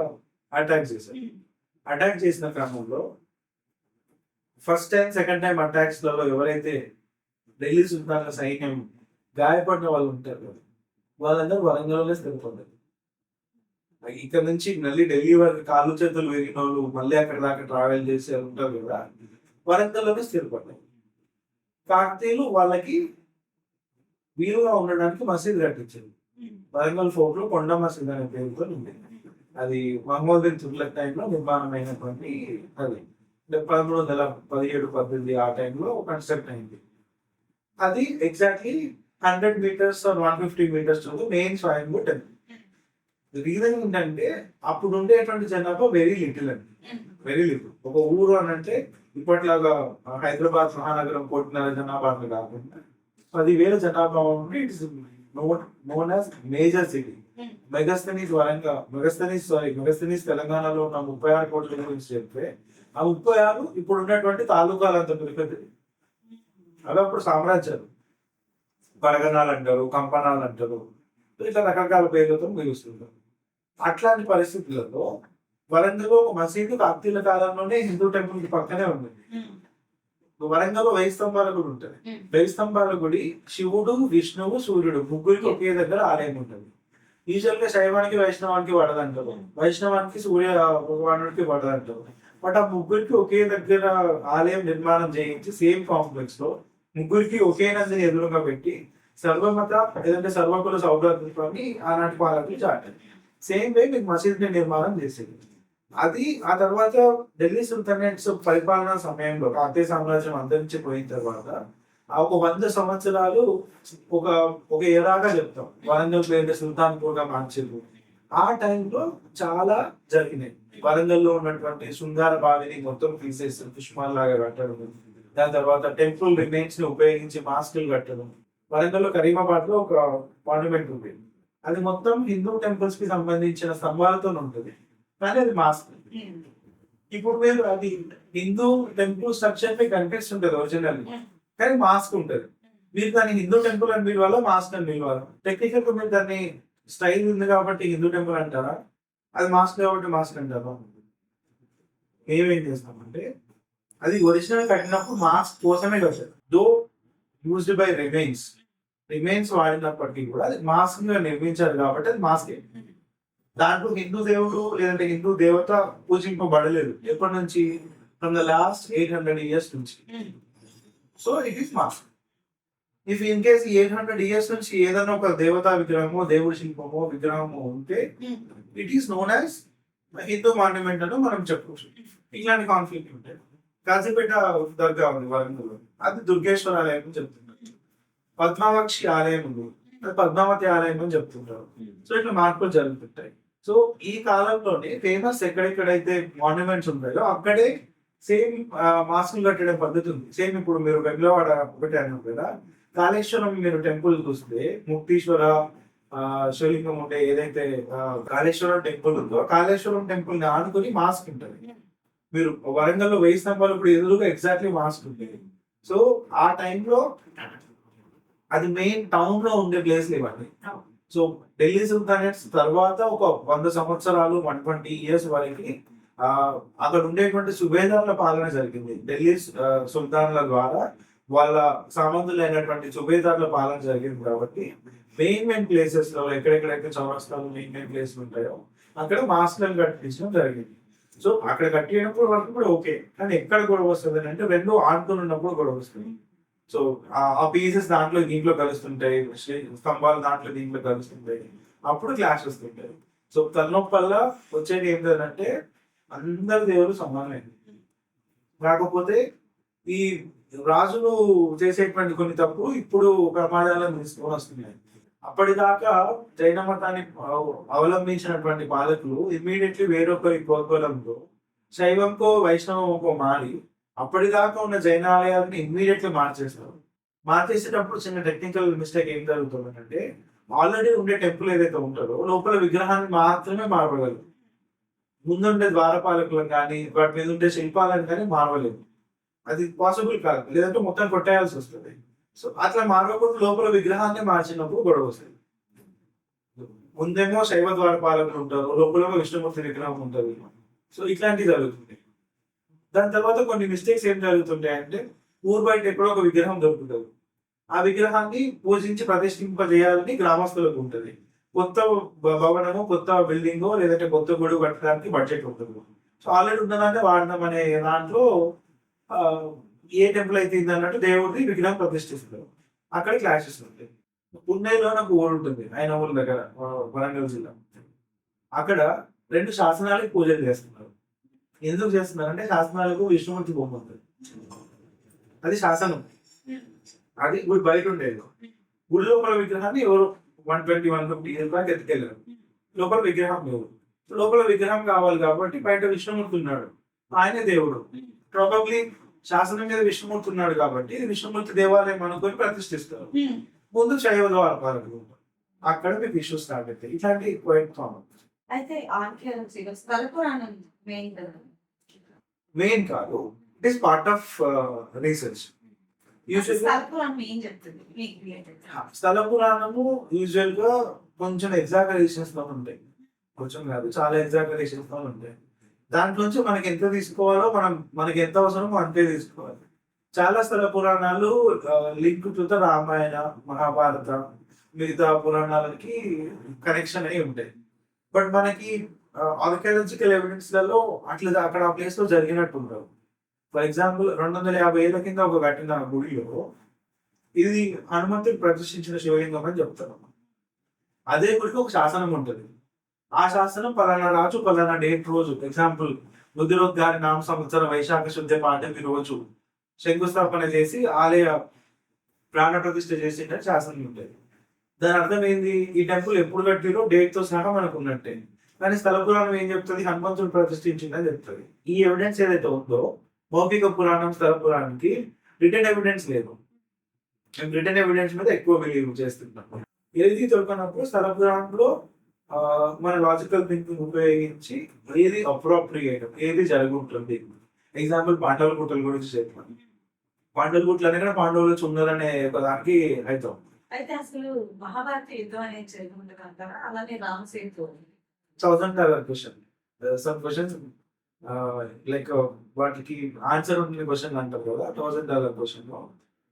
అటాక్ చేశారు. అటాక్ చేసిన క్రమంలో first time second time attacks లలో ఎవరైతే ఢిల్లీ సుల్తాన్ల సైన్యం గాయపడిన వాళ్ళు ఉంటారు వాళ్ళందరూ వరంగల్లోనే స్థిరపడ్డారు. ఇక్కడ నుంచి మళ్ళీ ఢిల్లీ వరకు కాళ్ళు చేతులు విరిగిన వాళ్ళు మళ్ళీ అక్కడ దాకా ట్రావెల్ చేసి ఉంటారు కదా, వరంగల్లోనే స్థిరపడ్డారు. కాకతీయులు వాళ్ళకి వీలుగా ఉండడానికి మసీద్ కట్టించారు. వరంగల్ ఫోర్ట్ లో కొండ మసీద్ అనే పేరుతో ఉంది. అది మహమ్మద్ బిన్ తుగ్లక్ టైంలో నిర్మాణమైనటువంటి అది 1317-18 ఆ టైంలో కన్స్ట్రక్ట్ అయింది. అది exactly 100 meters or 150 meters main Swayambhu temple. Reason ఏంటంటే అప్పుడు ఉండేటువంటి జనాభా వెరీ లిటిల్ అండి, వెరీ లిటిల్. ఒక ఊరు అని అంటే ఇప్పట్లాగా హైదరాబాద్ మహానగరం కోటిన్నర జనాభా అని కాకుండా 10,000 జనాభా ఉంటే it's known as major city. Megasthenes Megasthenes తెలంగాణలో ఉన్న 36 కోట్ల గురించి చెప్తే ఆ 36 ఇప్పుడు ఉన్నటువంటి తాలూకాలు అంత పెద్దది. అవి అప్పుడు సామ్రాజ్యాలు, పరగణాలు అంటారు, కంపనాలు అంటారు, ఇట్లా రకరకాల పేర్లతో పిలుస్తుంటారు. అట్లాంటి పరిస్థితులలో వరంగల్లో ఒక మసీదు కాకతీయుల కాలంలోనే హిందూ టెంపుల్ కి పక్కనే ఉంది. వరంగల్లో 1000 స్తంభాల గుడి ఉంటుంది. 1000 స్తంభాల గుడి శివుడు, విష్ణువు, సూర్యుడు ముగ్గురికి ఒకే దగ్గర ఆలయం ఉంటుంది. యూజువల్ గా శైవానికి వైష్ణవానికి పడదంటారు, వైష్ణవానికి సూర్య భగవానుడికి పడదంటారు. బట్ ఆ ముగ్గురికి ఒకే దగ్గర ఆలయం నిర్మాణం చేయించి సేమ్ కాంప్లెక్స్ లో ముగ్గురికి ఒకే నందిని ఎదురుగా పెట్టి సర్వమత ఏదంటే సర్వకుల సౌభ్రాతృత్వాన్ని ఆనాటి పాలకులు చాటారు. సేమ్ వే మీకు మసీద్ ని నిర్మాణం చేసేది. అది ఆ తర్వాత ఢిల్లీ సుల్తానేట్స్ పరిపాలనా సమయంలో కాకతీయ సామ్రాజ్యం అంతరించిపోయిన తర్వాత ఆ ఒక 100 సంవత్సరాలు ఒక ఎరాగా చెప్తాం. వరంగల్ పేరు సుల్తాన్పూర్ గా మార్చారు. ఆ టైంలో చాలా జరిగినాయి. వరంగల్లో ఉన్నటువంటి శృంగార బావిని మొత్తం తీసేసి పుష్పాల్లాగా కట్టడం, దాని తర్వాత టెంపుల్ రిమైన్స్ ని ఉపయోగించి మాస్కులు కట్టడం. వరంగల్లో కరీమాబాద్ లో ఒక మాన్యుమెంట్ ఉంది, అది మొత్తం హిందూ టెంపుల్స్ కి సంబంధించిన స్తంభాలతో ఉంటుంది, కానీ అది మాస్క్. ఇప్పుడు మీరు అది హిందూ టెంపుల్ స్ట్రక్చర్ ని కనిపిస్తుంటది ఒరిజినల్, కానీ మాస్క్ ఉంటది. మీరు దాన్ని హిందూ టెంపుల్ అని పిలవాలో మాస్క్ అని పిలవాలి. టెక్నికల్ గా మీరు దాన్ని స్టైల్ ఉంది కాబట్టి హిందూ టెంపుల్ అంటారా, అది మాస్క్ కాబట్టి మాస్క్ అంటారా? మేమేం చేస్తామంటే అది ఒరిజినల్ కట్టినప్పుడు మాస్క్ కోసమే కట్టారు. దో యూజ్డ్ బై రిమైన్స్ వాడినప్పటికీ కూడా అది మాస్క్ గా నిర్మించారు కాబట్టి అది మాస్క్. దాంట్లో హిందూ దేవుడు లేదంటే హిందూ దేవత పూజింపబడలేదు ఎప్పటి నుంచి, ఫ్రమ్ ద లాస్ట్ 800 years నుంచి. So it is mask. If in case 800 years నుంచి ఏదైనా ఒక దేవతా విగ్రహమో దేవుడి శిల్పమో విగ్రహమో ఉంటే it is known as Hindu monument అని మనం చెప్పుకోవచ్చు. ఇట్లాంటి కాన్ఫ్లిక్ట్ ఉంటాయి. కాజీపేట దర్గా ఉంది వరంగల్లో, అది దుర్గేశ్వర ఆలయం అని చెప్తున్నారు. పద్మావక్షి ఆలయం ఉంది, అది పద్మావతి ఆలయం అని చెప్తుంటారు. సో ఇట్లా మార్పులు జరుగుతుంటాయి. సో ఈ కాలంలోనే ఫేమస్ ఎక్కడెక్కడైతే మాన్యుమెంట్స్ ఉంటాయో అక్కడే సేమ్ మాస్కులు కట్టడం పద్ధతి ఉంది. సేమ్ ఇప్పుడు మీరు వెంగళవాడ ఒకటి అన్నారు కదా, కాళేశ్వరం మీరు టెంపుల్ చూస్తే ముక్తీశ్వర శివలింగం ఉండే ఏదైతే కాళేశ్వరం టెంపుల్ ఉందో కాళేశ్వరం టెంపుల్ ని ఆనుకుని మాస్క్ ఉంటుంది. మీరు వరంగల్లో 1000 స్తంభాలు ఇప్పుడు ఎదురుగా ఎగ్జాక్ట్లీ మాస్క్ ఉంటుంది. సో ఆ టైంలో అది మెయిన్ టౌన్ లో ఉండే ప్లేస్ ఇవన్నీ. సో ఢిల్లీ సుల్తానేట్స్ తర్వాత ఒక 100 సంవత్సరాలు 120 years వరకు ఆ అక్కడ ఉండేటువంటి సుబేదార్ల పాలన జరిగింది. ఢిల్లీ సుల్తాన్ల ద్వారా వాళ్ళ సామంతులైనటువంటి సుబేదార్ల పాలన జరిగింది కాబట్టి మెయిన్ ప్లేసెస్ లో ఎక్కడెక్కడైతే చౌరస్తాలు మెయిన్ ప్లేసెస్ ఉంటాయో అక్కడ మాస్టర్లు కట్టించడం జరిగింది. సో అక్కడ కట్టినప్పుడు వరకు కూడా ఓకే, కానీ ఎక్కడ గొడవ వస్తుంది అంటే రెండు ఆడుకుని ఉన్నప్పుడు గొడవ వస్తుంది. సో ఆ పీసెస్ దాంట్లో దీంట్లో కలుస్తుంటాయి, స్తంభాలు దాంట్లో దీంట్లో కలుస్తుంటాయి, అప్పుడు క్లాష్ వస్తుంటాయి. సో తలనొప్పి వల్ల వచ్చేది ఏంటంటే అందరి దేవుడు సమానమైంది. కాకపోతే ఈ రాజులు చేసేటువంటి కొన్ని తప్పు ఇప్పుడు ప్రమాదాలను తీసుకొని వస్తున్నాయి. అప్పటిదాకా జైన మతాన్ని అవలంబించినటువంటి పాలకులు ఇమ్మీడియట్లీ వేరొకరి ప్రోద్బలంతో శైవంకో వైష్ణవంకో మారి అప్పటిదాకా ఉన్న జైన ఆలయాలను ఇమ్మీడియట్లీ మార్చేస్తారు. మార్చేసేటప్పుడు చిన్న టెక్నికల్ మిస్టేక్ ఏం జరుగుతుందంటే ఆల్రెడీ ఉండే టెంపుల్ ఏదైతే ఉంటుందో లోపల విగ్రహాన్ని మాత్రమే మార్చగలరు. ముందుండే ద్వారపాలకులను కానీ వాటి మీద ఉండే శిల్పాలను కానీ మార్వలేదు. అది పాసిబుల్ కాదు, లేదంటే మొత్తం కొట్టేయాల్సి వస్తుంది. సో అట్లా మార్గకుండా లోపల విగ్రహాన్ని మార్చినప్పుడు గొడవ వస్తుంది. ముందేమో శైవ ద్వారపాలకులు ఉంటారు, లోపల విష్ణుమూర్తి విగ్రహం ఉంటుంది. సో ఇట్లాంటివి జరుగుతుంది. దాని తర్వాత కొన్ని మిస్టేక్స్ ఏం జరుగుతుంటాయి అంటే ఊరు బయట ఎక్కడో ఒక విగ్రహం దొరుకుతుంది. ఆ విగ్రహాన్ని పూజించి ప్రతిష్ఠింపజేయాలని గ్రామస్తులకు ఉంటుంది. కొత్త భవనము, కొత్త బిల్డింగ్ లేదంటే కొత్త గుడి కట్టడానికి బడ్జెట్ ఉంటుంది. సో ఆల్రెడీ ఉన్నదాన్ని వాడడం అనే దాంట్లో ఏ టెంపుల్ అయితే అన్నట్టు దేవుడిని విగ్రహం ప్రతిష్ఠిస్తారు. అక్కడ క్లాషెస్ ఉంటాయి. పుణేలో నాకు ఊరు ఉంటుంది, ఆయన ఊరు దగ్గర, వరంగల్ జిల్లా. అక్కడ 2 శాసనాలకు పూజలు చేస్తున్నారు. ఎందుకు చేస్తున్నారు అంటే శాసనాలకు విష్ణుమూర్తి బొమ్మ ఉంటుంది. అది శాసనం, అది గుడి బయట ఉండేది. గుడి లోపల విగ్రహాన్ని ఎవరు 120-150 ఇయర్స్ దాకా ఎత్తుకెళ్ళారు. లోపల విగ్రహం లేదు. లోపల విగ్రహం కావాలి కాబట్టి బయట విష్ణుమూర్తి ఉన్నాడు, ఆయనే దేవుడు. ప్రాబబ్లీ శాసనం మీద విష్ణుమూర్తి ఉన్నాడు కాబట్టి ఇది విష్ణుమూర్తి దేవాలయం అనుకొని ప్రతిష్ఠిస్తారు. ముందు శైవ ద్వారపాలకులు, అక్కడ మీకు ఇష్యూ స్టార్ట్ అవుతాయి. ఇట్లాంటి క్వైట్ కామన్. అయితే ఆర్కియాలజీలో స్థల పురాణం మెయిన్ కదా? మెయిన్ కాదు, it is part of research. స్థల పురాణం ఏం చెప్తుంది మీకు రిలేటెడ్? స్థల పురాణము యూజువల్ గా కొంచెం ఎగ్జాగరేషన్స్ తో ఉంటాయి, కొంచెం కాదు చాలా ఎగ్జాగరేషన్స్ తో ఉంటాయి. దాంట్లోంచి మనకి ఎంత తీసుకోవాలో మనకి ఎంత అవసరమో అంతే తీసుకోవాలి. చాలా స్థల పురాణాలు link to the Ramayana, Mahabharata, మిగతా పురాణాలకి కనెక్షన్ అయి ఉంటాయి. బట్ మనకి ఆర్కియాలజికల్ ఎవిడెన్స్ లలో అట్లా అక్కడ ఆ ప్లేస్ లో జరిగినట్టు ఉండవు. ఫర్ ఎగ్జాంపుల్ 250 ఏళ్ల కింద ఒక కట్టిన గుడిలో ఇది హనుమంతుడు ప్రదర్శించిన శివలింగం అని చెప్తారు. అదే గుడికి ఒక శాసనం ఉంటుంది. ఆ శాసనం పలానా రాజు పలానా డేట్ రోజు, ఎగ్జాంపుల్ బుద్ధిరోద్గారి నామ సంవత్సర వైశాఖ శుద్ధ పాఠమి రోజు శంకుస్థాపన చేసి ఆలయ ప్రాణ ప్రతిష్ఠ చేసింటే శాసనం ఉంటుంది. దాని అర్థం ఏంది, ఈ టెంపుల్ ఎప్పుడు కట్టిరో డేట్ తో సహా మనకు ఉన్నట్టే. కానీ స్థల పురాణం ఏం చెప్తుంది, హనుమంతుడు ప్రతిష్ఠించిందని చెప్తుంది. ఈ ఎవిడెన్స్ ఏదైతే ఉందో మౌఖిక పురాణం, స్థల పురాణానికి రిటర్న్ ఎవిడెన్స్ లేదు. మేము రిటర్న్ ఎవిడెన్స్ మీద ఎక్కువ బిలీవ్ చేస్తున్నాం. ఏది దొరకనప్పుడు స్థల పురాణంలో మన లాజికల్ థింకింగ్ ఉపయోగించి ఏది అప్రోప్రియేట్, ఏది జరుగుతుంది. ఎగ్జాంపుల్ పాండవుల గుట్టల గురించి చెప్తాను. పాండవుల గుట్టలు అనే పాండవులు ఉన్నారనే ఒక దానికి అవుతాం. అయితే అసలు మహాభారత యుద్ధం అనేది జరుగుతుంది అంటారా? అలానే Ram Setu $1000 question. Some questions like వాటికి ఆన్సర్ ఉన్న క్వశ్చన్ అంటారు కదా, $1000 క్వశ్చన్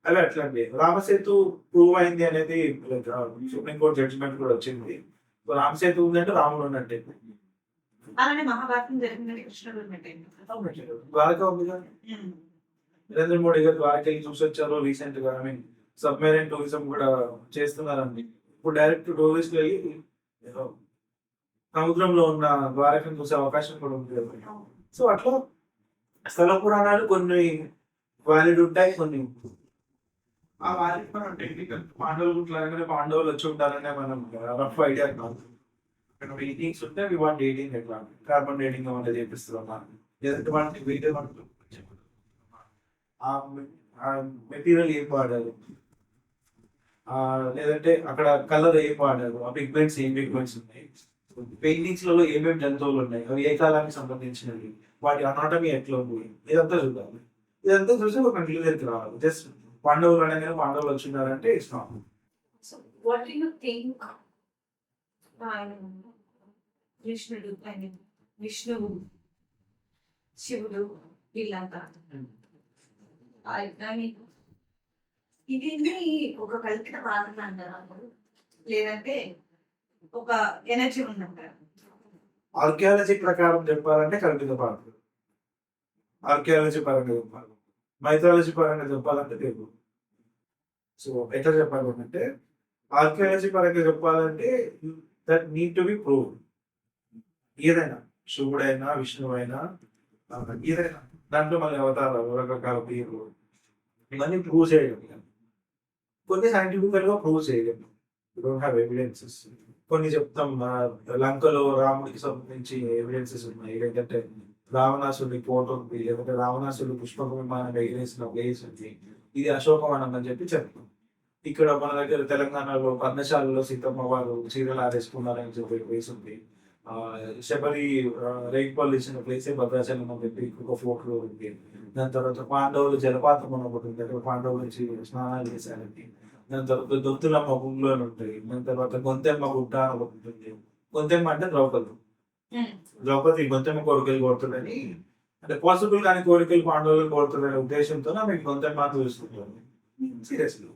అవి అట్లాంటి. రామసేతు ప్రూవ్ అయింది అనేది లైక్ సుప్రీంకోర్టు జడ్జిమెంట్ కూడా వచ్చింది. రామసేతు ఉందంటే రాముడు ఉన్నట్టే. అలానే మహాభారతం జరిగిందంటే కృష్ణుడు ఉన్నట్టే. ద్వారక ఉంది కదా, నరేంద్ర మోడీ గారు ద్వారక వెళ్ళి చూసి వచ్చారు రీసెంట్ గా. ఐ మీన్ సబ్మెరైన్ టూరిజం కూడా చేస్తున్నారండి. ఇప్పుడు డైరెక్ట్ టూరిస్ట్ వెళ్ళి సముద్రంలో ఉన్న ద్వారకను చూసే అవకాశం కూడా ఉంది. సో అట్లా స్థల పురాణాలు కొన్ని వ్యాలిడ్ ఉంటాయి, కొన్ని ఆ వ్యాలిడ్ మనం టెక్నికల్. పాండవులు గుట్లాగానే పాండవులు వచ్చి ఉంటారనే మనం రఫ్ ఐడియా కాదు. ఇక్కడ ఎయిటింగ్స్ ఉంటే అవి 118 ఎట్లా కార్బన్ డేటింగ్ అనేది చేపిస్తున్నాం. లేదంటే మనకి వీడియో మెటీరియల్ ఏం వాడారు, లేదంటే అక్కడ కలర్ ఏం వాడారు, ఆ పిగ్మెంట్స్ ఏం పిగ్మెంట్స్ ఉన్నాయి, పెయింటింగ్స్ లలో ఏమేమి జంతువులు ఉన్నాయి, అవి ఏ కాలానికి సంబంధించినవి, వాటి అనాటమీ ఎట్లా ఉంది, ఇదంతా చూడాలి. ఇదంతా చూసి ఒక కంక్లూజన్కి రావాలి. జస్ట్ పాండవులు అనగానే పాండవులు వచ్చినారంటే ఇష్టం. So what do you think కృష్ణుడు విష్ణువు శివుడు వీళ్ళంతా కానీ ఇది ఒక కల్పిత వాదన అంటారు, లేదంటే ఒక ఎనర్జీ ఉందంటారు. ఆర్కియాలజీ ప్రకారం చెప్పాలంటే కల్పిత పాత్రలు, ఆర్కియాలజీ పరంగా చెప్పాలి, మైథాలజీ పరంగా చెప్పాలంటే దేవుడు. సో ఎట్లా చెప్పాలంటే ఆర్కియాలజీ పరంగా చెప్పాలంటే that need to B prove. ఏదైనా శివుడైనా విష్ణువైనా ఏదైనా దాంట్లో మళ్ళీ అవతారాలు రకరకాల పేర్లు ఇవన్నీ ప్రూవ్ చేయగలిగాం. కొన్ని సైంటిఫికల్ గా ప్రూవ్ చేయగలం, డోంట్ హ్యావ్ ఎవిడెన్సెస్. కొన్ని చెప్తాం, లంకలో రాముడికి సంబంధించి ఎవిడెన్సెస్ ఉన్నాయి, లేదంటే రావణాసుడి కోట ఉంది, లేదంటే రావణాసుడు పుష్పక విమానం ఎగిరేసిన ప్లేస్ ఉంది, ఇది అశోకవనం అని చెప్పి చెప్తాం. ఇక్కడ మన దగ్గర తెలంగాణలో పర్ణశాలలో సీతమ్మ వారు చీరలు ఆరేసుకున్నారని చెప్పి ప్లేస్ ఉంది. శబరి రేగిపల్లి ఇచ్చిన ప్లేసే భద్రాచలం అని చెప్పి ఒక ఫోటో ఉంది. దాని తర్వాత పాండవులు జలపాతం అని ఒకటి ఉంది, అక్కడ పాండవులు వచ్చి స్నానాలు చేశారని. దాని తర్వాత దొత్తులమ్మ గుండ్లు అని ఉంటాయి. దాని తర్వాత గొంతెమ్మ గుట్ట అని ఒకటి ఉంటుంది. గొంతెమ్మ అంటే ద్రౌపది గొంతెమ్మ కోరికలు కోరుతుందని, అంటే పాసిబుల్ కానీ కోరికలు పాండవులు కోరుతుందనే ఉద్దేశంతో మీకు గొంతెమ్మ చూస్తుంటాను సీరియస్లీ.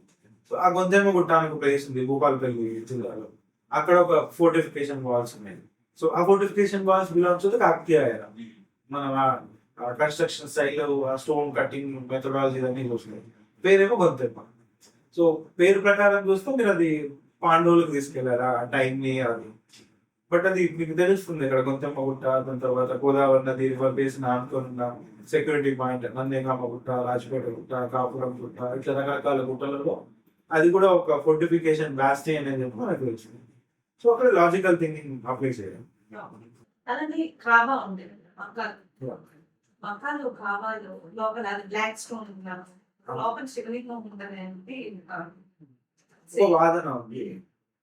సో ఆ గొంతెమ్మ గుట్ట అని ఒక ప్లేస్ ఉంది భూపాలపల్లి జిల్లాలో. అక్కడ ఒక ఫోర్టిఫికేషన్ వాల్స్ ఉన్నాయి. సో ఆ fortification walls belongs to Kakatiya era. మన construction style, stone cutting methodology అన్ని చూస్తున్నాయి. పేరేమో గొంతెమ్మ. సో పేరు ప్రకారం చూస్తే మీరు అది పాండవులకు తీసుకెళ్లారా ఆ టైంని అది, బట్ అది మీకు తెలుస్తుంది ఇక్కడ గొంతెమ్మ గుట్ట. దాని తర్వాత గోదావరి నది రివర్ బేసిన్ ఆనుకున్న సెక్యూరిటీ పాయింట్ నందేగామ గుట్ట, రాజపేట గుట్ట, కాపురం గుట్ట, ఇట్లా రకరకాల గుట్టలలో అది కూడా ఒక ఫోర్టిఫికేషన్ బ్యాస్టియన్ అని చెప్పి మనకు తెలుస్తుంది. సో అక్కడ లాజికల్ థింకింగ్ అప్లై చేయాలి. అలాగే కాబా ఉంది, మకాలు కాబాలో లోపల అది బ్లాక్ స్టోన్ లోపల శివలింగం ఉందని ఒక వాదన ఉంది.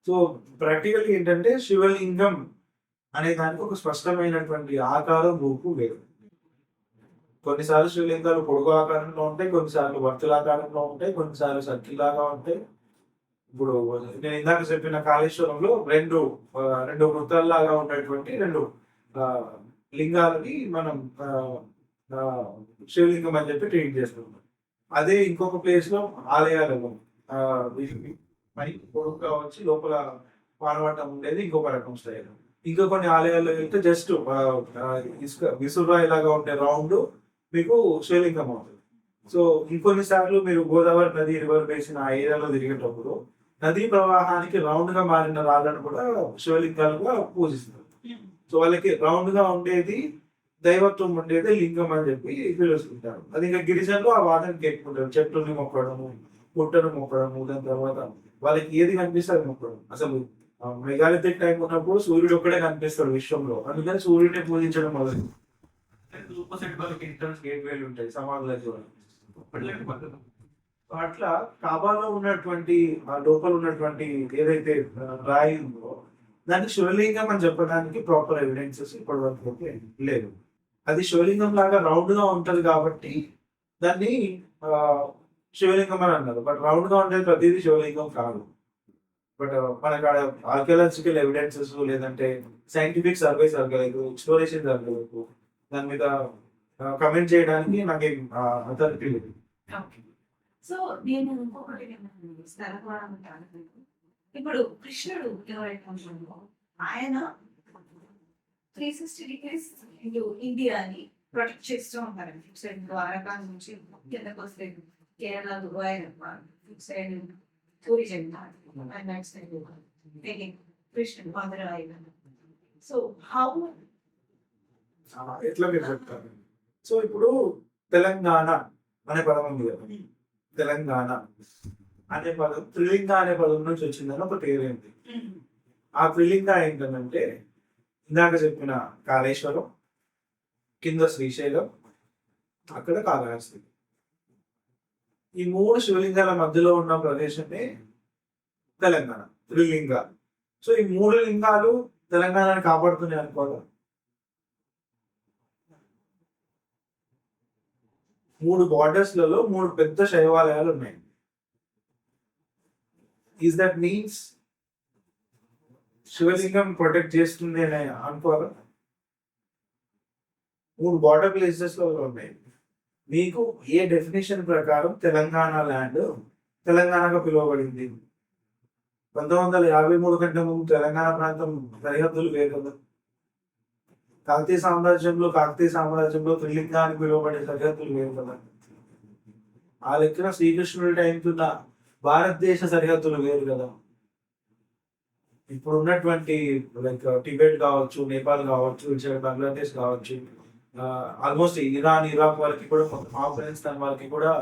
సో ప్రాక్టికల్ ఏంటంటే శివలింగం అనే దానికి ఒక స్పష్టమైనటువంటి ఆకారం రూపు లేదు. కొన్నిసార్లు శివలింగాలు పొడుగు ఆకారంలో ఉంటాయి, కొన్నిసార్లు వర్తులాకారంలో ఉంటాయి, కొన్నిసార్లు సర్కిల్ లాగా ఉంటాయి. ఇప్పుడు నేను ఇందాక చెప్పిన కాళేశ్వరంలో రెండు వృత్తాల్లాగా ఉన్నటువంటి రెండు లింగాలని మనం శివలింగం అని చెప్పి ట్రీట్ చేస్తున్నాం. అదే ఇంకొక ప్లేస్ లో ఆలయాలలో పొడుగుగా వచ్చి లోపల పానవట్టం ఉండేది ఇంకొక రకం స్టైల్. ఇంకా కొన్ని ఆలయాల్లో వెళ్తే జస్ట్ ఇసుక విసురాయి లాగా ఉండే రౌండ్ మీకు శివలింగం అవుతుంది. సో ఇంకొన్నిసార్లు మీరు గోదావరి నది రివర్ బేసిన్ ఆ ఏరియాలో తిరిగేటప్పుడు నదీ ప్రవాహానికి రౌండ్ గా మారిన రాళ్ళను కూడా శివలింగాలుగా పూజిస్తారు. సో వాళ్ళకి రౌండ్ గా ఉండేది దైవత్వం ఉండేది లింగం అని చెప్పి పిలుస్తుంటారు. అది ఇంకా గిరిజనులు ఆ వాదనకి ఎక్కుంటారు, చెట్టుని మొక్కడము, పుట్టను మొక్కడము, దాని తర్వాత వాళ్ళకి ఏది కనిపిస్తే అది మొక్కడం. అసలు మెగాలిథిక్ టైం ఉన్నప్పుడు సూర్యుడు ఒక్కడే కనిపిస్తాడు విశ్వంలో, అందుకని సూర్యుడిని పూజించడం మొదలు. గేట్వేలు ఉంటాయి సమాధులకి. అట్లా కాబాలో ఉన్నటువంటి లోపల ఉన్నటువంటి ఏదైతే రాయి ఉందో దానికి శివలింగం అని చెప్పడానికి ప్రాపర్ ఎవిడెన్సెస్ ఇప్పటి వరకు లేదు. అది శివలింగం లాగా రౌండ్ గా ఉంటది కాబట్టి దాన్ని శివలింగం అని అన్నారు. బట్ రౌండ్ గా ఉండేది ప్రతిదీ శివలింగం కాదు. బట్ మనకు ఆర్కియాలజికల్ ఎవిడెన్సెస్ లేదంటే సైంటిఫిక్ సర్వే జరగలేదు, ఎక్స్ప్లోరేషన్ జరగలేదు, దాని మీద కమెంట్ చేయడానికి నాకు అథారిటీ లేదు. సో నేను ఇంకొకటి ఇప్పుడు కృష్ణుడు ఎవరైతే ఉంటుందో ఆయన 360 degrees ఇండియాని ప్రొటెక్ట్ చేస్తూ ఉంటారు. సైడ్ ద్వారకా నుంచి కిందకు వస్తే కేరళ సైడ్ టూరిజం సైడ్ కృష్ణుడు మధురై. సో హౌ ఎట్లా మీరు చెప్తారు? సో ఇప్పుడు తెలంగాణ అనే పదం ఉంది కదా, తెలంగాణ అనే పదం త్రిలింగ అనే పదం నుంచి వచ్చిందని ఒక పేరేంటి. ఆ త్రిలింగ ఏంటంటే ఇందాక చెప్పిన కాళేశ్వరం, కింద శ్రీశైలం, అక్కడ కాళహస్తి. ఈ మూడు శివలింగాల మధ్యలో ఉన్న ప్రదేశమే తెలంగాణ, త్రిలింగ. సో ఈ మూడు లింగాలు తెలంగాణని కాపాడుతున్నాయి అనుకోవాలి. మూడు బార్డర్స్లలో మూడు పెద్ద శైవాలయాలు ఉన్నాయి. ఈజ్ దట్ మీన్స్ శివలింగం ప్రొటెక్ట్ చేస్తుంది అని అనుకోవాలి. 3 బార్డర్ ప్లేసెస్ లో ఉన్నాయి. మీకు ఏ డెఫినేషన్ ప్రకారం తెలంగాణ ల్యాండ్ తెలంగాణగా పిలువబడింది? 1953 కంటే ముందు తెలంగాణ ప్రాంతం సరిహద్దులు వేరు కదా. కాకతీయ సామ్రాజ్యంలో త్రిలింగా అని పిలువబడే సరిహద్దులు వేరు కదా. ఆ లెక్కన శ్రీకృష్ణుడి టైంకి ఉన్న భారతదేశ సరిహద్దులు వేరు కదా. ఇప్పుడు ఉన్నటువంటి లైక్ టిబెట్ కావచ్చు, నేపాల్ కావచ్చు, ఇటు బంగ్లాదేశ్ కావచ్చు, ఆల్మోస్ట్ ఇరాన్, ఇరాక్ వాళ్ళకి కూడా, మొత్తం ఆఫ్ఘనిస్తాన్ వాళ్ళకి కూడా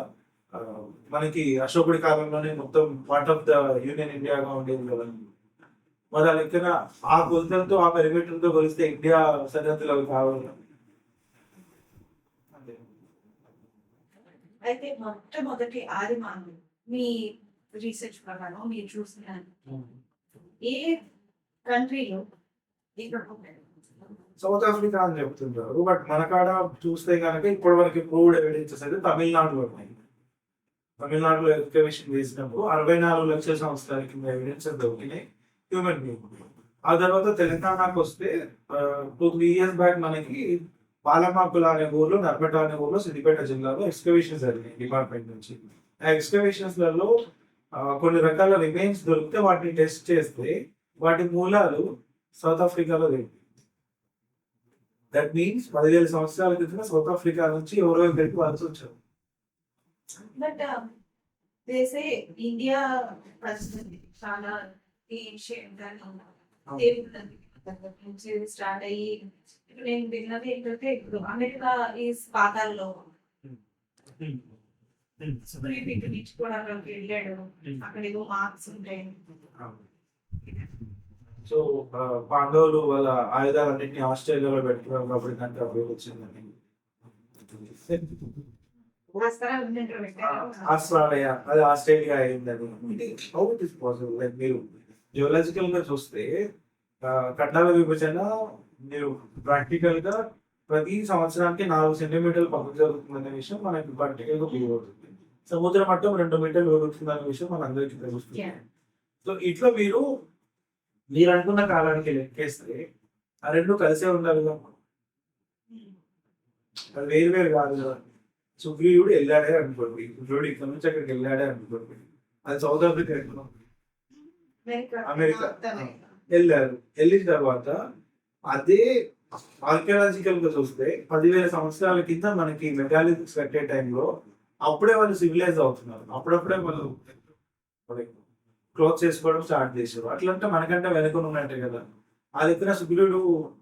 మనకి అశోకుడి కాలంలోనే మొత్తం పార్ట్ ఆఫ్ ద యూనియన్ ఇండియాగా ఉండేది కదా. మరి ఆ లెక్కన ఆ కొలతలతో, ఆ పెరిమీటర్తో కొలిస్తే ఇండియా సరిహద్దులు అవి కావాలి. అంతే. అయితే మొట్టమొదటి ఆది మానవుడు మీ రీసెర్చ్ ప్రకారం మీరు చూసిన ఏ కంట్రీలో ఇక్కడ సౌత్ ఆఫ్రికా అని చెప్తుంటారు. బట్ మన కాడ చూస్తే కనుక ఇప్పటి వరకు ప్రూవ్డ్ ఎవిడెన్సెస్ అయితే తమిళనాడులో ఉన్నాయి. తమిళనాడులో ఎక్స్కవేషన్ చేసినప్పుడు 64 లక్షల సంవత్సరాల కింద ఎవిడెన్సెస్ దొరికినాయి హ్యూమన్ బీయింగ్. ఆ తర్వాత తెలంగాణకు వస్తే 2-3 years బ్యాక్ మనకి పాలమాకుల అనే ఊర్లో, నర్మట అనే ఊర్లో, సిద్దిపేట జిల్లాలో ఎక్స్కవేషన్స్ జరిగినాయి డిపార్ట్మెంట్ నుంచి. ఆ ఎక్స్కవేషన్స్ లలో కొన్ని రకాల రిమైన్స్ దొరికితే వాటిని టెస్ట్ చేస్తే వాటి మూలాలు సౌత్ ఆఫ్రికాలో దొరికింది. దట్ మీన్స్ 10,000 సంవత్సరాల క్రితం సౌత్ ఆఫ్రికా నుంచి ఎవరో ఇక్కడికి వలస వచ్చారు. బట్ దేశే ఇండియా ప్రజెంట్ చాలా స్టార్ట్ అయ్యి ఇప్పుడు నేను విన్నది ఏంటంటే ఇప్పుడు అమెరికా ఈ పాతాల్లో నేర్చుకోవడానికి వెళ్ళాడు. అక్కడ ఏదో మార్క్స్ ఉంటాయి. సో పాండవులు వాళ్ళ ఆయుధాలన్నింటినీ ఆస్ట్రేలియాలో పెట్టుకున్నారు కాబట్టి దానికి అభివృద్ధి వచ్చిందని. ఆస్ట్రేలియా, అది ఆస్ట్రేలియా అయిందని. How it is possible? Like మీరు జియోలాజికల్ గా చూస్తే ఖండాల విభజన మీరు ప్రాక్టికల్ గా ప్రతి సంవత్సరానికి 4 సెంటీమీటర్లు పక్కకు జరుగుతుందనే విషయం మనకి ప్రాక్టికల్ గా ప్రూవ్ అవుతుంది. సముద్ర మట్టం 2 మీటర్లు పెరుగుతుందనే విషయం మనందరికీ తెలుస్తుంది. సో ఇట్లా మీరు అనుకున్న కాలానికి లెక్కేస్తే ఆ రెండు కలిసే ఉండాలి కదా, అది వేరు వేరు కాదు కదా. సుగ్రీవుడు వెళ్ళాడే అనుకోండి, సుగ్రీవుడు ఇక్కడ నుంచి అక్కడికి వెళ్ళాడే అనుకోండి, అది సౌత్ ఆఫ్రికా ఎక్కడ, అమెరికా వెళ్ళారు. వెళ్ళిన తర్వాత అదే ఆర్కియాలజికల్ గా చూస్తే 10,000 సంవత్సరాల కింద మనకి మెగాలిథిక్స్ కట్టే టైంలో అప్పుడే వాళ్ళు సివిలైజ్ అవుతున్నారు. అప్పుడప్పుడే వాళ్ళు క్లోత్ చేసుకోవడం స్టార్ట్ చేశారు. అట్లంటే మనకంటే వెనుకొని ఉన్నట్టే కదా. ఆ లెక్కన సుగ్రీవుడు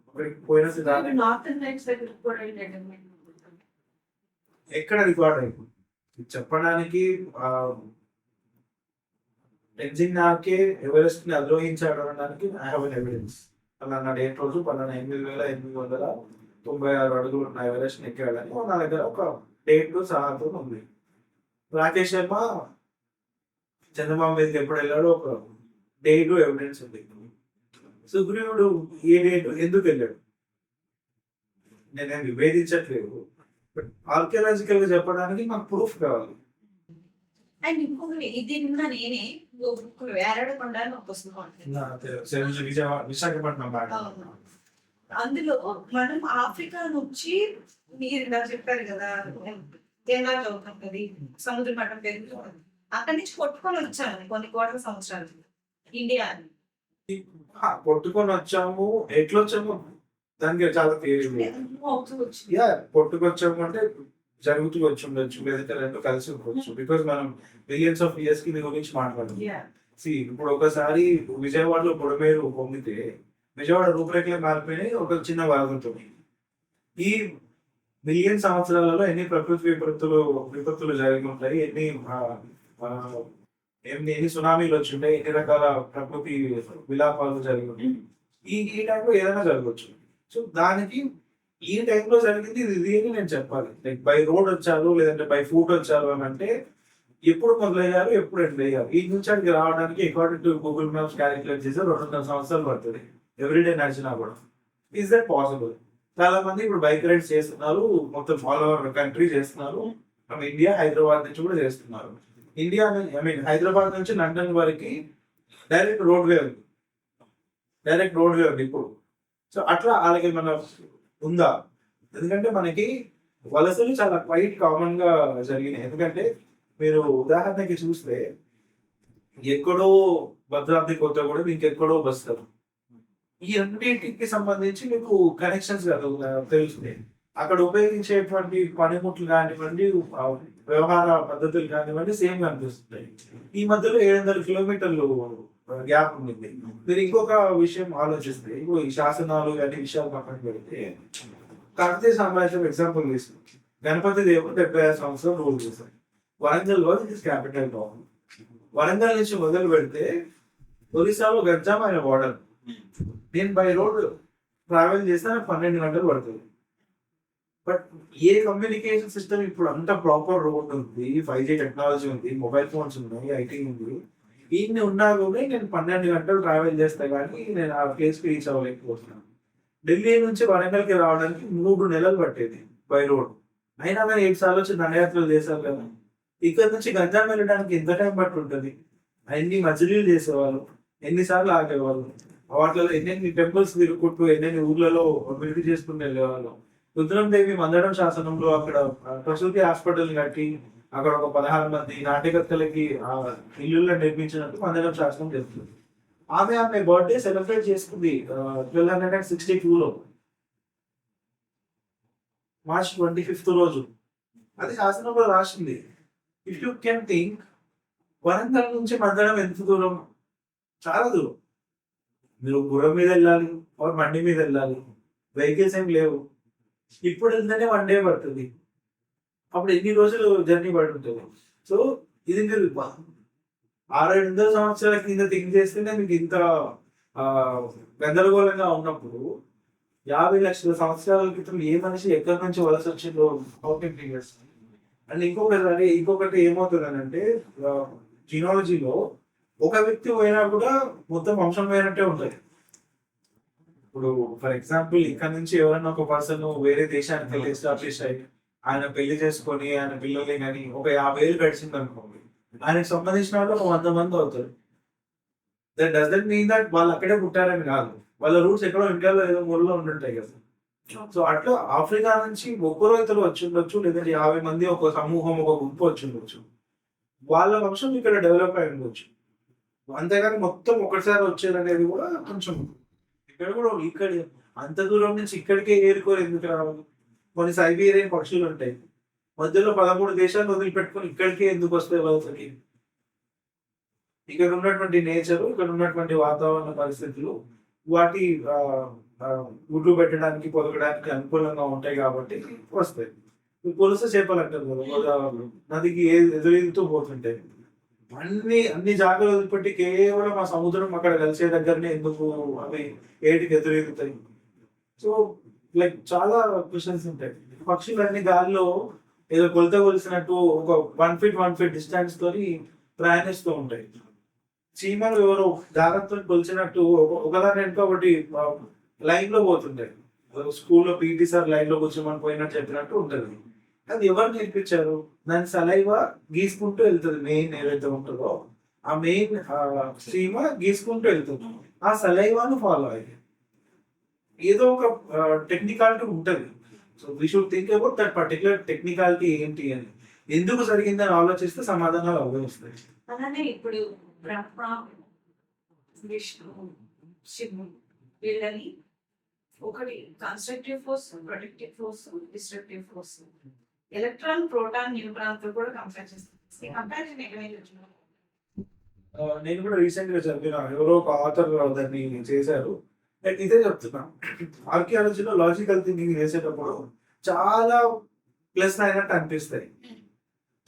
అక్కడికి పోయిన ఎక్కడ రికార్డ్ అయిపోయింది చెప్పడానికి. టెన్జింగ్ నార్గే ఎవరెస్ట్ ని అధిరోహించాడు అనడానికి ఐ హావ్ ఎన్ ఎవిడెన్స్. పలానా డేట్ రోజు 8,896 అడుగులు ఉన్న ఎవరెస్ట్ ఎక్కాడని నా దగ్గర ఒక డేట్ సహాతో ఉంది. రాకేష్ శర్మ చంద్రబాబు మీదకి ఎప్పుడు వెళ్ళాడో ఒక డేట్ ఎవిడెన్స్ ఉంది. సుగ్రీవుడు ఏ డేట్ ఎందుకు వెళ్ళాడు నేనేం విభేదించట్లేదు, బట్ ఆర్కియాలజికల్ గా చెప్పడానికి మాకు ప్రూఫ్ కావాలి. అండ్ ఇంకొకటి ఇది నిన్న నేనే వేరడకొండ అని ఒక పుస్తకం విశాఖపట్నం అందులో మనం ఆఫ్రికా నుంచి మీరు ఇలా చెప్పారు కదా తేడా అవుతుంది, సముద్ర మట్టం పెరుగుతుంది, అక్కడి నుంచి కొట్టుకొని వచ్చాము కొన్ని కోట్ల సంవత్సరాలు ఇండియా. కొట్టుకొని వచ్చాము, ఎట్లా వచ్చాము దానికి చాలా కొట్టుకొచ్చాము అంటే జరుగుతూ వచ్చి ఉండొచ్చు, లేదంటే రెండు కలిసి ఉండొచ్చు. బికాస్ మనం మిలియన్స్ ఆఫ్ ఇయర్స్ కి దీని గురించి మాట్లాడదాం. ఇప్పుడు ఒకసారి విజయవాడలో బుడమేరు పొంగితే విజయవాడ రూపురేఖలు మారిపోయినాయి ఒక చిన్న భాగంతో. ఈ మిలియన్ సంవత్సరాలలో ఎన్ని ప్రకృతి విపత్తులు జరిగి ఉంటాయి, ఎన్ని సునామీలు వచ్చి ఉంటాయి, ఎన్ని రకాల ప్రకృతి విలాపాలు జరిగి ఉంటాయి. ఈ టైంలో ఏదైనా జరగవచ్చు. సో దానికి ఈ టైంలో జరిగింది ఇది అని నేను చెప్పాలి. లైక్ బై రోడ్ వచ్చారు లేదంటే బై ఫుట్ వచ్చారు అని అంటే ఎప్పుడు మొదలయ్యారు, ఎప్పుడు ఎండ్ అయ్యారు. ఈ నుంచి అక్కడికి రావడానికి according to Google maps calculate చేస్తే 200 సంవత్సరాలు పడుతుంది ఎవ్రీడే నడిచినా కూడా. Is that possible? చాలా మంది ఇప్పుడు బైక్ రైడ్స్ చేస్తున్నారు, మొత్తం ఆల్ ఓవర్ కంట్రీ చేస్తున్నారు. ఫ్రమ్ ఇండియా, హైదరాబాద్ నుంచి కూడా చేస్తున్నారు. ఇండియా హైదరాబాద్ నుంచి లండన్ వరకు డైరెక్ట్ రోడ్వే ఉంది ఇప్పుడు. సో అట్లా అలాగే మన ఉందా? ఎందుకంటే మనకి వలసలు చాలా క్వైట్ కామన్ గా జరిగినాయి. ఎందుకంటే మీరు ఉదాహరణకి చూస్తే ఎక్కడో భద్రాద్రి కొత్తగూడెం ఇంకెక్కడో బస్తారు. ఈ రెండింటికి సంబంధించి మీకు కనెక్షన్స్ తెలుస్తాయి. అక్కడ ఉపయోగించేటువంటి పనిముట్లు కానివ్వండి, వ్యవహార పద్ధతులు కానివ్వండి సేమ్ కనిపిస్తున్నాయి. ఈ మధ్యలో 700 కిలోమీటర్లు గ్యాప్ ఉండింది. మీరు ఇంకొక విషయం ఆలోచిస్తే ఈ శాసనాలు అనే విషయాలు పక్కన పెడితే కాకతీయ సామ్రాజ్యం ఎగ్జాంపుల్ తీసుకుంటే గణపతి దేవుడు 75 సంవత్సరాలు రూల్ చేశారు. Warangal was it capital town. Warangal నుంచి మొదలు పెడితే ఒరిస్సాలో గంజాం ఆయన వాడర్. నేను బై రోడ్ ట్రావెల్ చేస్తే 12 గంటలు పడుతుంది. బట్ ఏ కమ్యూనికేషన్ సిస్టమ్ ఇప్పుడు అంత ప్రాపర్ రోడ్ ఉంది, 5G టెక్నాలజీ ఉంది, మొబైల్ ఫోన్స్ ఉన్నాయి, ఐటీ ఉంది. ఇన్ని ఉన్నా కూడా నేను 12 గంటలు ట్రావెల్ చేస్తే కానీ నేను ఆ ప్లేస్కి రీచ్ అవ్వలేకపోతున్నాను. ఢిల్లీ నుంచి వరంగల్కి రావడానికి 3 నెలలు పట్టేది బై రోడ్. అయినా కానీ 7 సార్లు వచ్చి దండయాత్రలు చేశారు కదా. ఇక్కడ నుంచి గంజాం వెళ్ళడానికి ఎంత టైం పట్టి ఉంటుంది? అన్ని మజిలీలు చేసేవాళ్ళు, ఎన్నిసార్లు ఆగేవాళ్ళు, వాటిలో ఎన్నెన్ని టెంపుల్స్ తిరుగుకుంటూ ఎన్నెన్ని ఊర్లలో విడిది చేసుకుని వెళ్ళేవాళ్ళు. రుద్రందేవి మందడం శాసనంలో అక్కడ ప్రసూతి హాస్పిటల్ కట్టి అక్కడ ఒక 16 మంది నాట్యకర్తలకి ఇల్లుల్లో నిర్మించినట్టు మందడం శాసనం చెప్తుంది. ఆమె బర్త్డే సెలబ్రేట్ చేసుకుంది 1262లో మార్చ్ 25 రోజు. అది శాసనంలో రాసింది. If you can think, Warangal నుంచి మందడం ఎంత దూరం? చాలా దూరం. మీరు గుర్రం మీద వెళ్ళాలి, బండి మీద వెళ్ళాలి, వెహికల్స్ ఏం లేవు. ఇప్పుడు వెళ్తేనే 1 డే పడుతుంది. అప్పుడు ఎన్ని రోజులు జర్నీ పడి ఉంటుంది? సో ఇది మీరు 600 సంవత్సరాల కింద థింక్ చేస్తేనే మీకు ఇంత గందరగోళంగా ఉన్నప్పుడు 50 లక్షల సంవత్సరాల క్రితం ఏ మనిషి ఎక్కడి నుంచి వలస వచ్చిందో ఫిగర్స్. అండ్ ఇంకొకటి ఏమవుతుంది అని అంటే జీనాలజీలో ఒక వ్యక్తి పోయినా కూడా మొత్తం వంశం పోయినట్టే ఉంటుంది. ఇప్పుడు ఫర్ ఎగ్జాంపుల్ ఇక్కడ నుంచి ఎవరైనా ఒక పర్సన్ వేరే దేశానికి వెళ్ళి ఎస్టాబ్లిష్ అయ్యి ఆయన పెళ్లి చేసుకొని ఆయన పిల్లల్ని కానీ ఒక 50 ఏళ్ళు గడిచింది అనుకోండి, ఆయనకు సంబంధించిన వాళ్ళు ఒక 100 మంది అవుతారు. దట్ డజంట్ మీన్ దట్ వాళ్ళు అక్కడే పుట్టారని కాదు, వాళ్ళ రూట్స్ ఎక్కడో ఇండియాలో ఏదో మూలలో ఉండుంటాయి కదా. సో అట్లా ఆఫ్రికా నుంచి ఒక్కరో ఇతరు వచ్చి ఉండొచ్చు, లేదంటే 50 మంది ఒక సమూహం ఒక గుంపు వచ్చి ఉండొచ్చు. వాళ్ళ వంశం ఇక్కడ డెవలప్ అయి ఉండొచ్చు. అంతేగాని మొత్తం ఒకటిసారి వచ్చేదనేది కూడా కొంచెం ఇక్కడ కూడా ఇక్కడ అంత దూరం నుంచి ఇక్కడికే ఏరుకోరు ఎందుకు రావాలి? కొన్ని సైబీరియన్ పక్షులు ఉంటాయి, మధ్యలో 13 దేశాలు వదిలిపెట్టుకొని ఇక్కడికే ఎందుకు వస్తాయి వలసకి? ఇక్కడ ఉన్నటువంటి నేచరు, ఇక్కడ ఉన్నటువంటి వాతావరణ పరిస్థితులు వాటి గుడ్లు పెట్టడానికి పొదగడానికి అనుకూలంగా ఉంటాయి కాబట్టి వస్తాయి. పులస చేపలు అంటారు కదా గోదావరిలో, నదికి ఎదురెదుతూ పోతుంటాయి. అన్ని జాగ్రత్తలు వదిలిపెట్టి కేవలం ఆ సముద్రం అక్కడ కలిసే దగ్గరనే ఎందుకు అవి ఏటికి ఎదురెదుతాయి? సో లైక్ చాలా క్వశ్చన్స్ ఉంటాయి. పక్షులన్నీ గాల్లో ఏదో కొలత కొలిసినట్టు ఒక 1 ఫీట్ డిస్టెన్స్ తోని ప్రయాణిస్తూ ఉంటాయి. చీమలు ఎవరో జాగ్రత్తలు కొలిచినట్టు ఒకదాని వెనుక ఒకటి లైన్ లో పోతుంటాయి. స్కూల్లో పీటీ సార్ లైన్ లో కూర్చోమని పోయినట్టు చెప్పినట్టు ఉంటుంది. అది ఎవరు నేర్పించారు? దాని సలైవా గీసుకుంటూ వెళ్తుంది. మెయిన్ ఏదైతే ఉంటుందో ఆ మెయిన్ చీమ గీసుకుంటూ వెళ్తుంది. ఆ సలైవాను ఫాలో అయ్యి ఏదో ఒక టెక్నికాలిటీ ఉంటుంది. So we should think about that particular technicality ఏంటి అని. ఎందుకు జరిగిందని ఆలోచిస్తే సమాధానాలు అవే వస్తాయి. అలానే ఇప్పుడు బ్రహ్మ, విష్ణు, శివుడు వీళ్ళని ఒకటి constructive force, protective force, destructive force, electron, proton, neutron తో కూడా కంపేర్ చేస్తాం. కంపారిజన్ ఎక్కడ నేను కూడా రీసెంట్ గా చదివిన ఎవరో ఒక ఆథర్ దాన్ని చేశారు. ఇదే చెప్తున్నా, ఆర్కియాలజీలో లాజికల్ థింకింగ్ చేసేటప్పుడు చాలా ప్లస్ అయినట్టు అనిపిస్తాయి,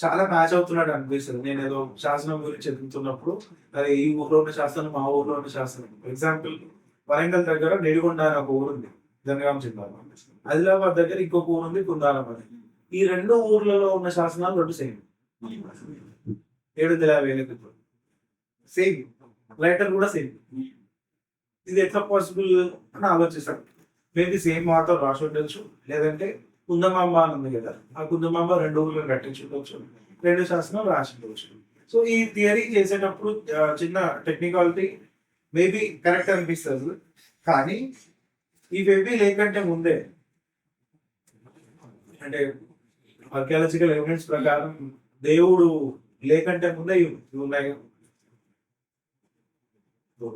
చాలా మ్యాచ్ అవుతున్నట్టు అనిపిస్తుంది. నేను ఏదో శాసనం గురించి చదువుతున్నప్పుడు అది ఈ ఊర్లో ఉన్న శాసనం, మా ఊర్లో ఉన్న శాసనం. ఎగ్జాంపుల్ వరంగల్ దగ్గర నిడిగొండ అని ఒక ఊరు ఉంది, జనగాం జిల్లాలో. ఆదిలాబాద్ దగ్గర ఇంకొక ఊరు ఉంది, కుందారం అని. ఈ 2 ఊర్లలో ఉన్న శాసనాలు 2 సేమ్. 750 సేమ్, రైటర్ కూడా సేమ్. ఇది ఎట్లా పాసిబుల్ అని ఆలోచిస్తాను. మేబీ సేమ్ ఆథర్ రాసి ఉండొచ్చు, లేదంటే కుందమాంబ అని ఉంది కదా, ఆ కుందమాంబ 2 ఊర్లను కట్టించుకోవచ్చు, 2 శాసనాలు రాసి ఉండవచ్చు. సో ఈ థియరీ చేసేటప్పుడు చిన్న టెక్నికాలిటీ మేబీ కరెక్ట్ అనిపిస్తుంది. కానీ ఈ మేబీ లేకంటే ముందే అంటే ఆర్కియాలజికల్ ఎవిడెన్స్ ప్రకారం దేవుడు లేకంటే ముందే ఇవి ఉన్నాయి.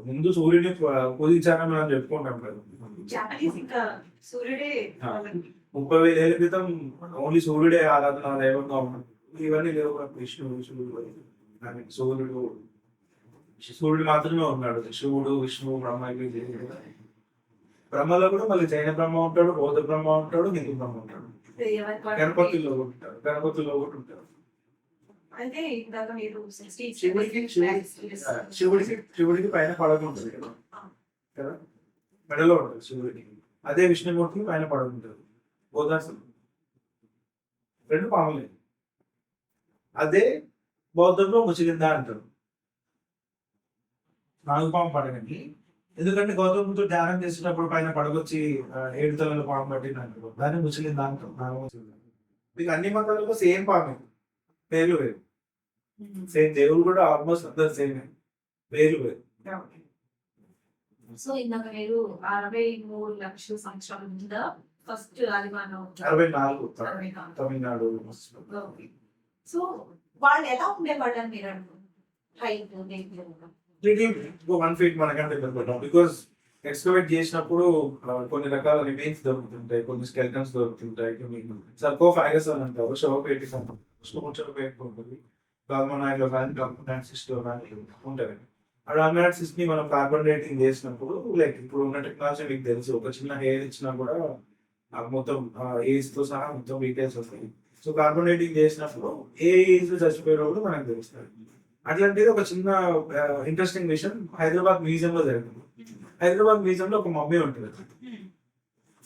ముందు సూర్యుడిని పూజించాలని మనం చెప్పుకుంటాం కదా. జాపనీస్ ఇంకా సూర్యుడే 30,000 ఏళ్ళ క్రితం ఓన్లీ సూర్యుడే ఆరాధన దైవంగా ఉన్నాడు. ఇవన్నీ లేవు. విష్ణువు, శివుడు, సూర్యుడు, సూర్యుడు మాత్రమే ఉన్నాడు. శివుడు, విష్ణువు, బ్రహ్మ ఇవి లేవు. బ్రహ్మలో కూడా మళ్ళీ జైన బ్రహ్మ ఉంటాడు, బౌద్ధ బ్రహ్మ ఉంటాడు, హిందూ బ్రహ్మ ఉంటాడు, గణపతిలో కూడా ఉంటాడు, గణపతిలో కూడా ఉంటాడు. అయితే ఇందాక మీరు శివుడికి పైన పడక ఉంటుంది కదా, మెడలో ఉంటుంది శివుడికి. అదే విష్ణుమూర్తికి పైన పడక ఉంటుంది. బోధాసం రెండు పాములే. అదే బౌద్ధంలో ముసిలిందా అంటారు, నాగుపాము పడగని. ఎందుకంటే గౌతమ బుద్ధుడు ధ్యానం చేసినప్పుడు పైన పడగొచ్చి 7 తలల పాము పట్టింది అంటారు, దాన్ని ముసిలిందా అంటారు, నాగముసిలిందా. మీకు అన్ని మతాలకు సేమ్ పాము, పేర్లు వేరు. సేమ్ దేవుడు కూడా ఆల్మోస్ట్ అందరు సేమ్, పేర్లు వేరు. సో ఇందాక మీరు 63 లక్షల సంవత్సరాల ముందు ఫస్ట్ ఆదిమానవ 64 తమిళనాడు. సో వాళ్ళు ఎలా ఉండేవాళ్ళు అని మీరు హైట్ 1 ఫీట్ మనకంటే పెద్దపడ్డాం. బికాస్ ఎక్స్కవేట్ చేసినప్పుడు కొన్ని రకాల రిమైన్స్ దొరుకుతుంటాయి, కొన్ని స్కెల్టన్స్ దొరుకుతుంటాయి, కొన్ని సర్కోఫాగస్ అని అంటారు, శవపేటి పేటి ఉంటుంది, కార్బోనాయిడ్లో కానీ కార్బోనాయిడ్సిస్లో కానీ ఉంటుంది. ఆ డామినాయిడ్సిస్ ని మనం కార్బన్ డేటింగ్ చేసినప్పుడు, లైక్ ఇప్పుడు ఉన్న టెక్నాలజీ మీకు తెలుసు, ఒక చిన్న హెయిర్ ఇచ్చినా కూడా మొత్తం ఏజ్ తో సహా మొత్తం డీటెయిల్స్ వస్తాయి. సో కార్బన్ డేటింగ్ చేసినప్పుడు ఏ ఏజ్ లో చచ్చిపోయారో కూడా మనకు తెలుస్తుంది. అట్లాంటిది ఒక చిన్న ఇంట్రెస్టింగ్ విషయం హైదరాబాద్ మ్యూజియం లో జరిగింది. హైదరాబాద్ మ్యూజియం లో ఒక మమ్మీ ఉంటుంది,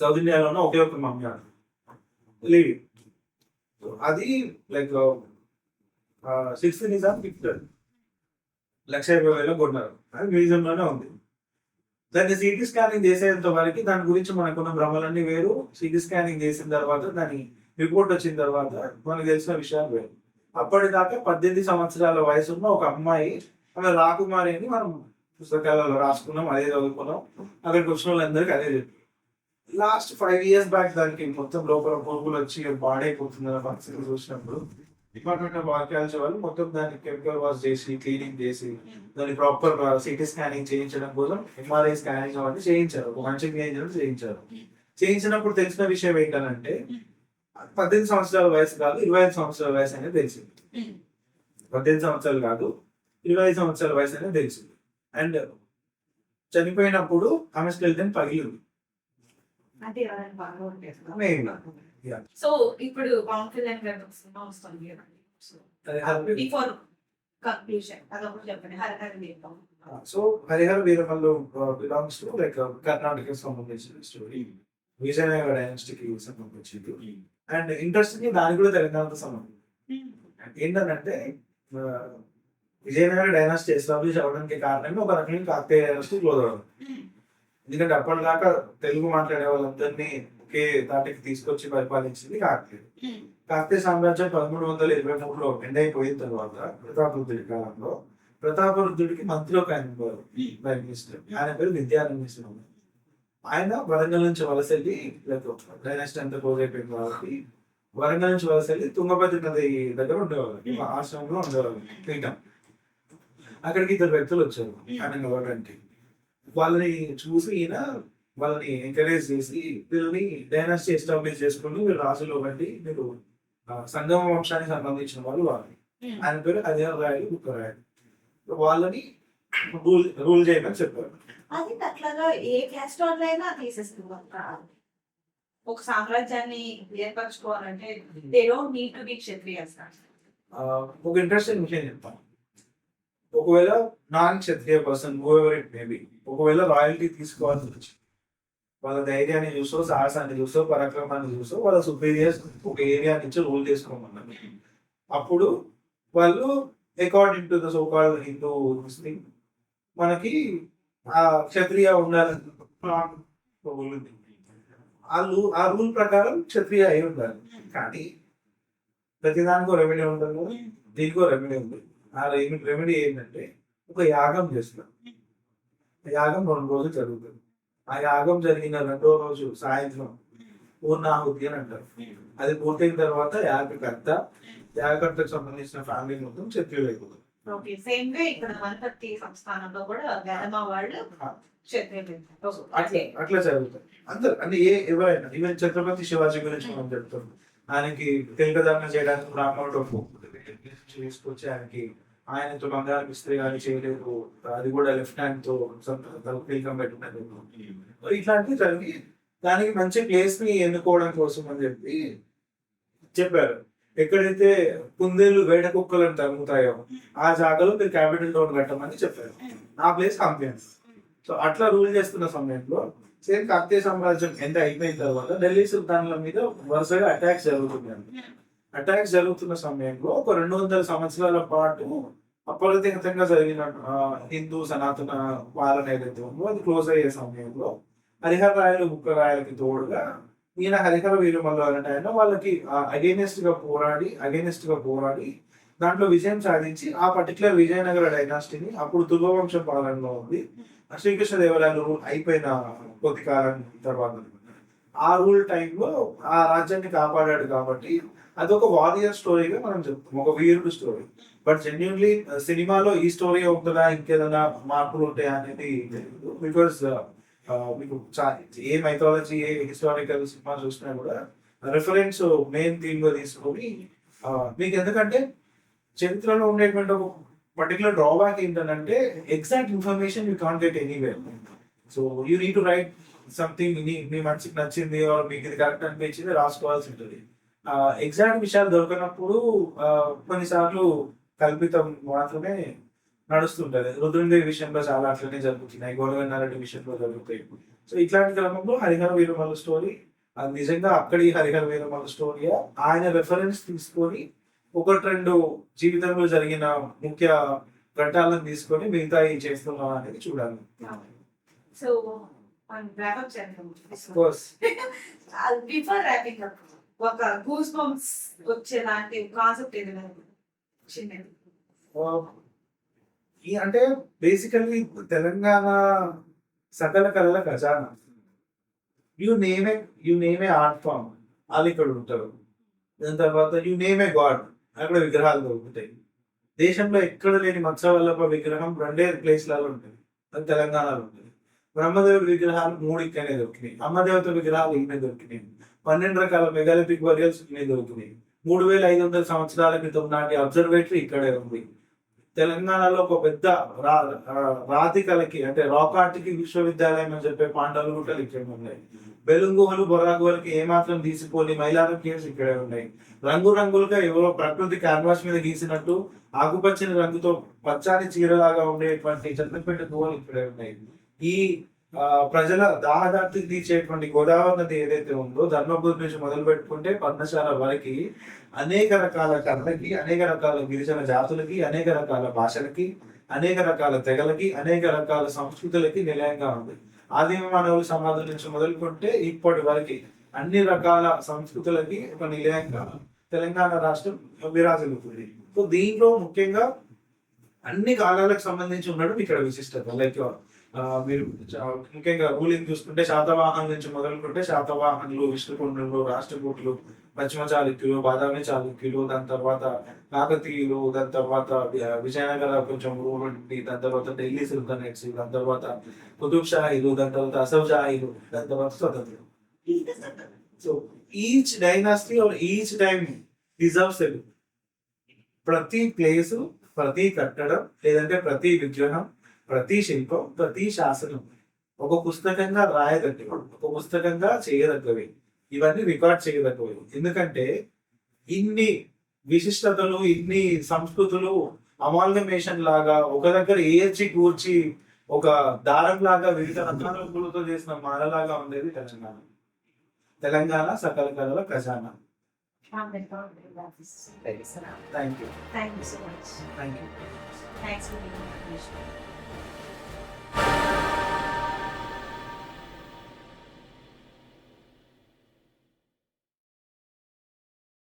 సౌత్ ఇండియాలోనే ఒకే ఒక మమ్మీ లివింగ్. అది లైక్ 6th నిజాం 1,50,000 కొన్నారు. అది మ్యూజియం లోనే ఉంది. దాన్ని సిటీ స్కానింగ్ చేసేంత వరకు దాని గురించి మనకున్న భ్రమలన్నీ వేరు. సిటీ స్కానింగ్ చేసిన తర్వాత దాని రిపోర్ట్ వచ్చిన తర్వాత మనకు తెలిసిన విషయాలు వేరు. అప్పటిదాకా 18 సంవత్సరాల వయసున్న ఒక అమ్మాయి, ఆమె రాకుమారి అని మనం పుస్తకాలలో రాసుకున్నాం, అదే చదువుకున్నాం. అక్కడికి వచ్చిన వాళ్ళందరికీ అదే చెప్పి లాస్ట్ 5 years బ్యాక్ దానికి మొత్తం లోపల పురుగులు వచ్చి పాడైపోతుందన్న పరిస్థితి చూసినప్పుడు డిపార్ట్మెంట్ ఆఫ్ ఆర్కియాలజీ వాళ్ళు మొత్తం దాన్ని కెమికల్ వాష్ చేసి క్లీనింగ్ చేసి దాన్ని ప్రాపర్ సిటీ స్కానింగ్ చేయించడం కోసం ఎంఆర్ఐ స్కానింగ్ అవన్నీ చేయించారు. ఒక మనిషికి చేయించారు. చేయించినప్పుడు తెలిసిన విషయం ఏంటంటే 18 సంవత్సరాల వయసు కాదు, 25 సంవత్సరాల వయసు అనేది తెలిసింది. 18 సంవత్సరాలు కాదు, 25 సంవత్సరాల వయసు అనేది తెలిసింది. అండ్ చనిపోయినప్పుడు ఆమె స్కెల్టన్ పగిలింది. సో ఇప్పుడు పవన్ కళ్యాణ్ గారి సినిమా వస్తుంది బిఫోర్ కన్క్లూషన్ అదొకటి చెప్పండి. Harihara Veeramallu. So Harihara Veeramallu belongs to like Karnataka సంబంధించిన స్టోరీ, విజయనగర డైనాసిటీకి సంబంధించింది. అండ్ ఇంట్రెస్టింగ్ దానికి కూడా తెలంగాణతో సంబంధం ఏంటంటే విజయనగర డైనాసిటీ ఎస్టాబ్లిష్ అవ్వడానికి కారణంగా ఒక రకంగా కాకతీయ డైనాసిటీ క్లోజ్ అవ్వడం. ఎందుకంటే అప్పటిదాకా తెలుగు మాట్లాడే వాళ్ళందరినీ ఒకే తాటికి తీసుకొచ్చి పరిపాలించింది కాకతీయ. కాకతీయ సామ్రాజ్యం 1323లో ఎండ్ అయిపోయిన తర్వాత ప్రతాపరుద్రుడి కాలంలో ప్రతాపరుద్రుడికి మంత్రి ఒక ఆయన ప్రైమ్ మినిస్టర్, ఆయన పేరు విద్యారణ్య. ఆయన వరంగల్ నుంచి వలస వెళ్ళి డైనాసిటీ అంతా క్లోజ్ అయిపోయింది కాబట్టి వరంగల్ నుంచి వలస వెళ్ళి తుంగభద్ర నది దగ్గర ఉండేవాళ్ళు, ఆశ్రమంలో ఉండేవాళ్ళు పీఠం. అక్కడికి 2 వ్యక్తులు వచ్చారు ఆయన గవర్నమెంట్. వాళ్ళని చూసి ఈయన వాళ్ళని ఎంకరేజ్ చేసి వీళ్ళని డైనాసిటీ ఎస్టాబ్లిష్ చేసుకుని మీరు రాజులో బట్టి మీరు సంగమ వంశానికి సంబంధించిన వాళ్ళు వాళ్ళని. ఆయన పేరు హరిహర రాయలు బుక్కరాయలు. వాళ్ళని రూల్ చేయమని చెప్పారు. అది అట్లాగా ఏ క్యాస్ట్ వాళ్ళైనా తీసేస్తున్నారు. ఒక సామ్రాజ్యాన్ని ఏర్పరచుకోవాలంటే they don't need to be Kshatriyas. ఒక ఇంట్రెస్టింగ్ విషయం చెప్తాను. ఒకవేళ non Kshatriya person whoever it may be ఒకవేళ రాయల్టీ తీసుకోవాల్సి వచ్చి వాళ్ళ ధైర్యాన్ని చూసో, సాహసాన్ని చూసో, పరాక్రమాన్ని చూసో వాళ్ళ సుపీరియర్స్ ఒక ఏరియా నుంచి రూల్ చేసుకోమన్నారు. అప్పుడు వాళ్ళు according to the so called Hindu మనకి ఆ క్షత్రియ ఉండాలని వాళ్ళు ఆ రూల్ ప్రకారం క్షత్రియ అయి ఉండాలి. కానీ ప్రతిదానికో రెమెడీ ఉంటుంది కదా, దీనికో రెమెడీ ఉంది. ఆ రెమెడీ ఏంటంటే ఒక యాగం చేస్తారు. యాగం 2 రోజులు జరుగుతుంది. ఆ యాగం జరిగిన 2వ రోజు సాయంత్రం పూర్ణాహుతి అని అంటారు. అది పూర్తయిన తర్వాత యాగకర్తకు సంబంధించిన ఫ్యామిలీ మొత్తం క్షత్రియులు అయిపోతుంది. ఓకే, సేమ్ గా ఇక్కడ వనపర్తి సంస్థానంలో కూడా గదమ వాళ్ళు క్షత్రియులు. అట్లా జరుగుతుంది. అందరు అంటే ఎవరైనా ఈవెన్ ఛత్రపతి శివాజీ గురించి మనం చెప్తాం. ఆయనకి తిలకధారణ చేయడానికి బ్రాహ్మణుడు తీసుకొచ్చి ఆయనతో బంగారం ఇస్త్రీ కానీ చేయలేదు, అది కూడా లెఫ్ట్ హ్యాండ్ తో తిలకం పెట్టుకున్నది. ఇట్లాంటివి జరిగి దానికి మంచి ప్లేస్ ని ఎన్నుకోవడం కోసం అని చెప్పి చెప్పారు. ఎక్కడైతే కుందేలు వేట కుక్కలను తరుగుతాయో ఆ జాగాలో మీరు క్యాపిటల్ టౌన్ కట్టమని చెప్పారు. ఆ ప్లేస్ హంపి. సో అట్లా రూల్ చేస్తున్న సమయంలో సేమ్ కాకతీయ సామ్రాజ్యం ఎంత అయిపోయిన తర్వాత ఢిల్లీ సుల్తాన్ల మీద వరుసగా అటాక్స్ జరుగుతున్నాయి. అటాక్స్ జరుగుతున్న సమయంలో ఒక 200 సంవత్సరాల పాటు అప్రతిహతంగా జరిగిన హిందూ సనాతన పాలన ఏదైతే ఉందో అది క్లోజ్ అయ్యే సమయంలో హరిహర రాయలు బుక్క రాయలకి తోడుగా ఈయన హరిహర వీరమల్లు అనే ఆయన వాళ్ళకి అగైనెస్ట్ గా పోరాడి దాంట్లో విజయం సాధించి ఆ పర్టికులర్ విజయనగర డైనాసిటీని అప్పుడు తుర్వవంశ పాలనలో ఉంది. శ్రీకృష్ణదేవరాయలు రూల్ అయిపోయిన కొద్ది కాలం తర్వాత ఆ రూల్ టైంలో ఆ రాజ్యాన్ని కాపాడాడు. కాబట్టి అదొక వారియర్ స్టోరీగా మనం చెప్తాం, ఒక వీరుడు స్టోరీ. బట్ జెన్యున్లీ సినిమాలో ఈ స్టోరీ ఉంటుందా ఇంకేదైనా మార్పులు ఉంటాయా అనేది తెలియదు. బికాస్ మీకు ఏ మైథాలజీ ఏ హిస్టారికల్ సినిమా చూసినా కూడా రెఫరెన్స్ మెయిన్ థీమ్ గా తీసుకొని మీకు, ఎందుకంటే చరిత్రలో ఉండేటువంటి ఒక పర్టికులర్ డ్రాబ్యాక్ ఏంటంటే exact information you can't get anywhere. So you need to write something మీ మనసుకి నచ్చింది మీకు ఇది కరెక్ట్ అనిపించింది రాసుకోవాల్సి ఉంటుంది. ఎగ్జాక్ట్ విషయాలు దొరకనప్పుడు కొన్నిసార్లు కల్పితం మాత్రమే నడుస్తుంటది. రుద్రుందేవి విషయంలో చాలా అట్లనే జరుగుతున్నాయి, గోడవెన్నారెడ్డి విషయంలో జరుగుతాయి. సో ఇట్లాంటి క్రమంలో హరిహర వీరమల్లు స్టోరీ అది నిజంగా అక్కడి హరిహర వీరమల్లు స్టోరీయా ఆయన రెఫరెన్స్ తీసుకొని 1-2 జీవితంలో జరిగిన ముఖ్య ఘట్టాలను తీసుకొని మిగతా చేస్తున్నాం అనేది చూడాలి. సో బిఫోర్ ర్యాపింగ్ అప్ ఒక గూస్ బంప్స్ వచ్చేలాంటి కాన్సెప్ట్ ఏదైనా అంటే బేసికల్లీ తెలంగాణ సకల కళల ఖజానా. You name a art form, వాళ్ళు ఇక్కడ ఉంటారు. దాని తర్వాత యు నేమ్ ఏ గాడ్, అక్కడ విగ్రహాలు దొరుకుతాయి. దేశంలో ఎక్కడ లేని మత్స్యవల్లభ విగ్రహం 2 ప్లేస్లలో ఉంటుంది, అది తెలంగాణలో ఉంటుంది. బ్రహ్మదేవుడి విగ్రహాలు 3 ఇక్కడనే దొరికినాయి. అమ్మదేవత విగ్రహాలు ఇక్కడే దొరికినాయి. 12 రకాల మెగాలిథిక్ బరియల్స్ ఇక్కడే దొరికినాయి. 3500 సంవత్సరాల క్రితం నాటి అబ్జర్వేటరీ ఇక్కడే ఉంది. తెలంగాణలో ఒక పెద్ద రాతి కళకి అంటే రాక్ ఆర్ట్ కి విశ్వవిద్యాలయం అని చెప్పే పాండవులు గుట్టలు ఇక్కడ ఉన్నాయి. బెలుంగుహలు బొర్రాగుహలకి ఏమాత్రం తీసిపోని మైలారం కేవ్స్ ఇక్కడే ఉన్నాయి. రంగురంగులుగా ఎవరో ప్రకృతి క్యాన్వాస్ మీద గీసినట్టు ఆకుపచ్చని రంగుతో పచ్చాని చీరలాగా ఉండేటువంటి చంద్రపేట గుహలు ఇక్కడే ఉన్నాయి. ఈ ప్రజల దాహదార్తికి తీర్చేటువంటి గోదావరి నది ఏదైతే ఉందో ధర్మపురి నుంచి మొదలు పెట్టుకుంటే పర్ణశాల వరకు అనేక రకాల కర్రలకి, అనేక రకాల గిరిజన జాతులకి, అనేక రకాల భాషలకి, అనేక రకాల తెగలకి, అనేక రకాల సంస్కృతులకి నిలయంగా ఉంది. ఆదిమ మానవుల సమాధుల నుంచి మొదలుకుంటే ఇప్పటి వరకు అన్ని రకాల సంస్కృతులకి ఒక నిలయంగా తెలంగాణ రాష్ట్రం విరాజిల్లుతుంది. సో దీంట్లో ముఖ్యంగా అన్ని కాలాలకు సంబంధించి ఉండడం ఇక్కడ విశిష్టత. లైక్ మీరు ముఖ్యంగా రూలింగ్ చూసుకుంటే శాతవాహనం నుంచి మొదలుకుంటే శాతవాహనులు, విష్ణుకుండులు, రాష్ట్రకూటులు, పశ్చిమ చాళుక్యులు, బాదామి చాళుక్యులు, దాని తర్వాత కాకతీయులు, దాని తర్వాత విజయనగర కొంచెం రూల్ ఉంటుంది, దాని తర్వాత ఢిల్లీ సుల్తానేట్స్, దాని తర్వాత కుతుబ్ షాహీలు, దాని తర్వాత అసఫ్ షాహీలు, దాని తర్వాత స్వతంత్రులు. So each dynasty or each time deserves a ప్రతి ప్లేసు, ప్రతి కట్టడం, లేదంటే ప్రతి విగ్రహం, ప్రతి శిల్పం, ప్రతి శాసనం ఒక పుస్తకంగా రాయదగ్గవి, ఒక పుస్తకంగా చేయదగ్గవి, ఇవన్నీ రికార్డ్ చేయదగ్గవి. ఎందుకంటే ఇన్ని విశిష్టతలు, ఇన్ని సంస్కృతులు అమాల్గమేషన్ లాగా ఒక దగ్గర ఏర్చి కూర్చి ఒక దారం లాగా వివిధ రకాల పూలతో చేసిన మాలలాగా ఉండేది తెలంగాణ సకల కళల ఖజానా. Thank you so much. Thank you. Thanks for being here.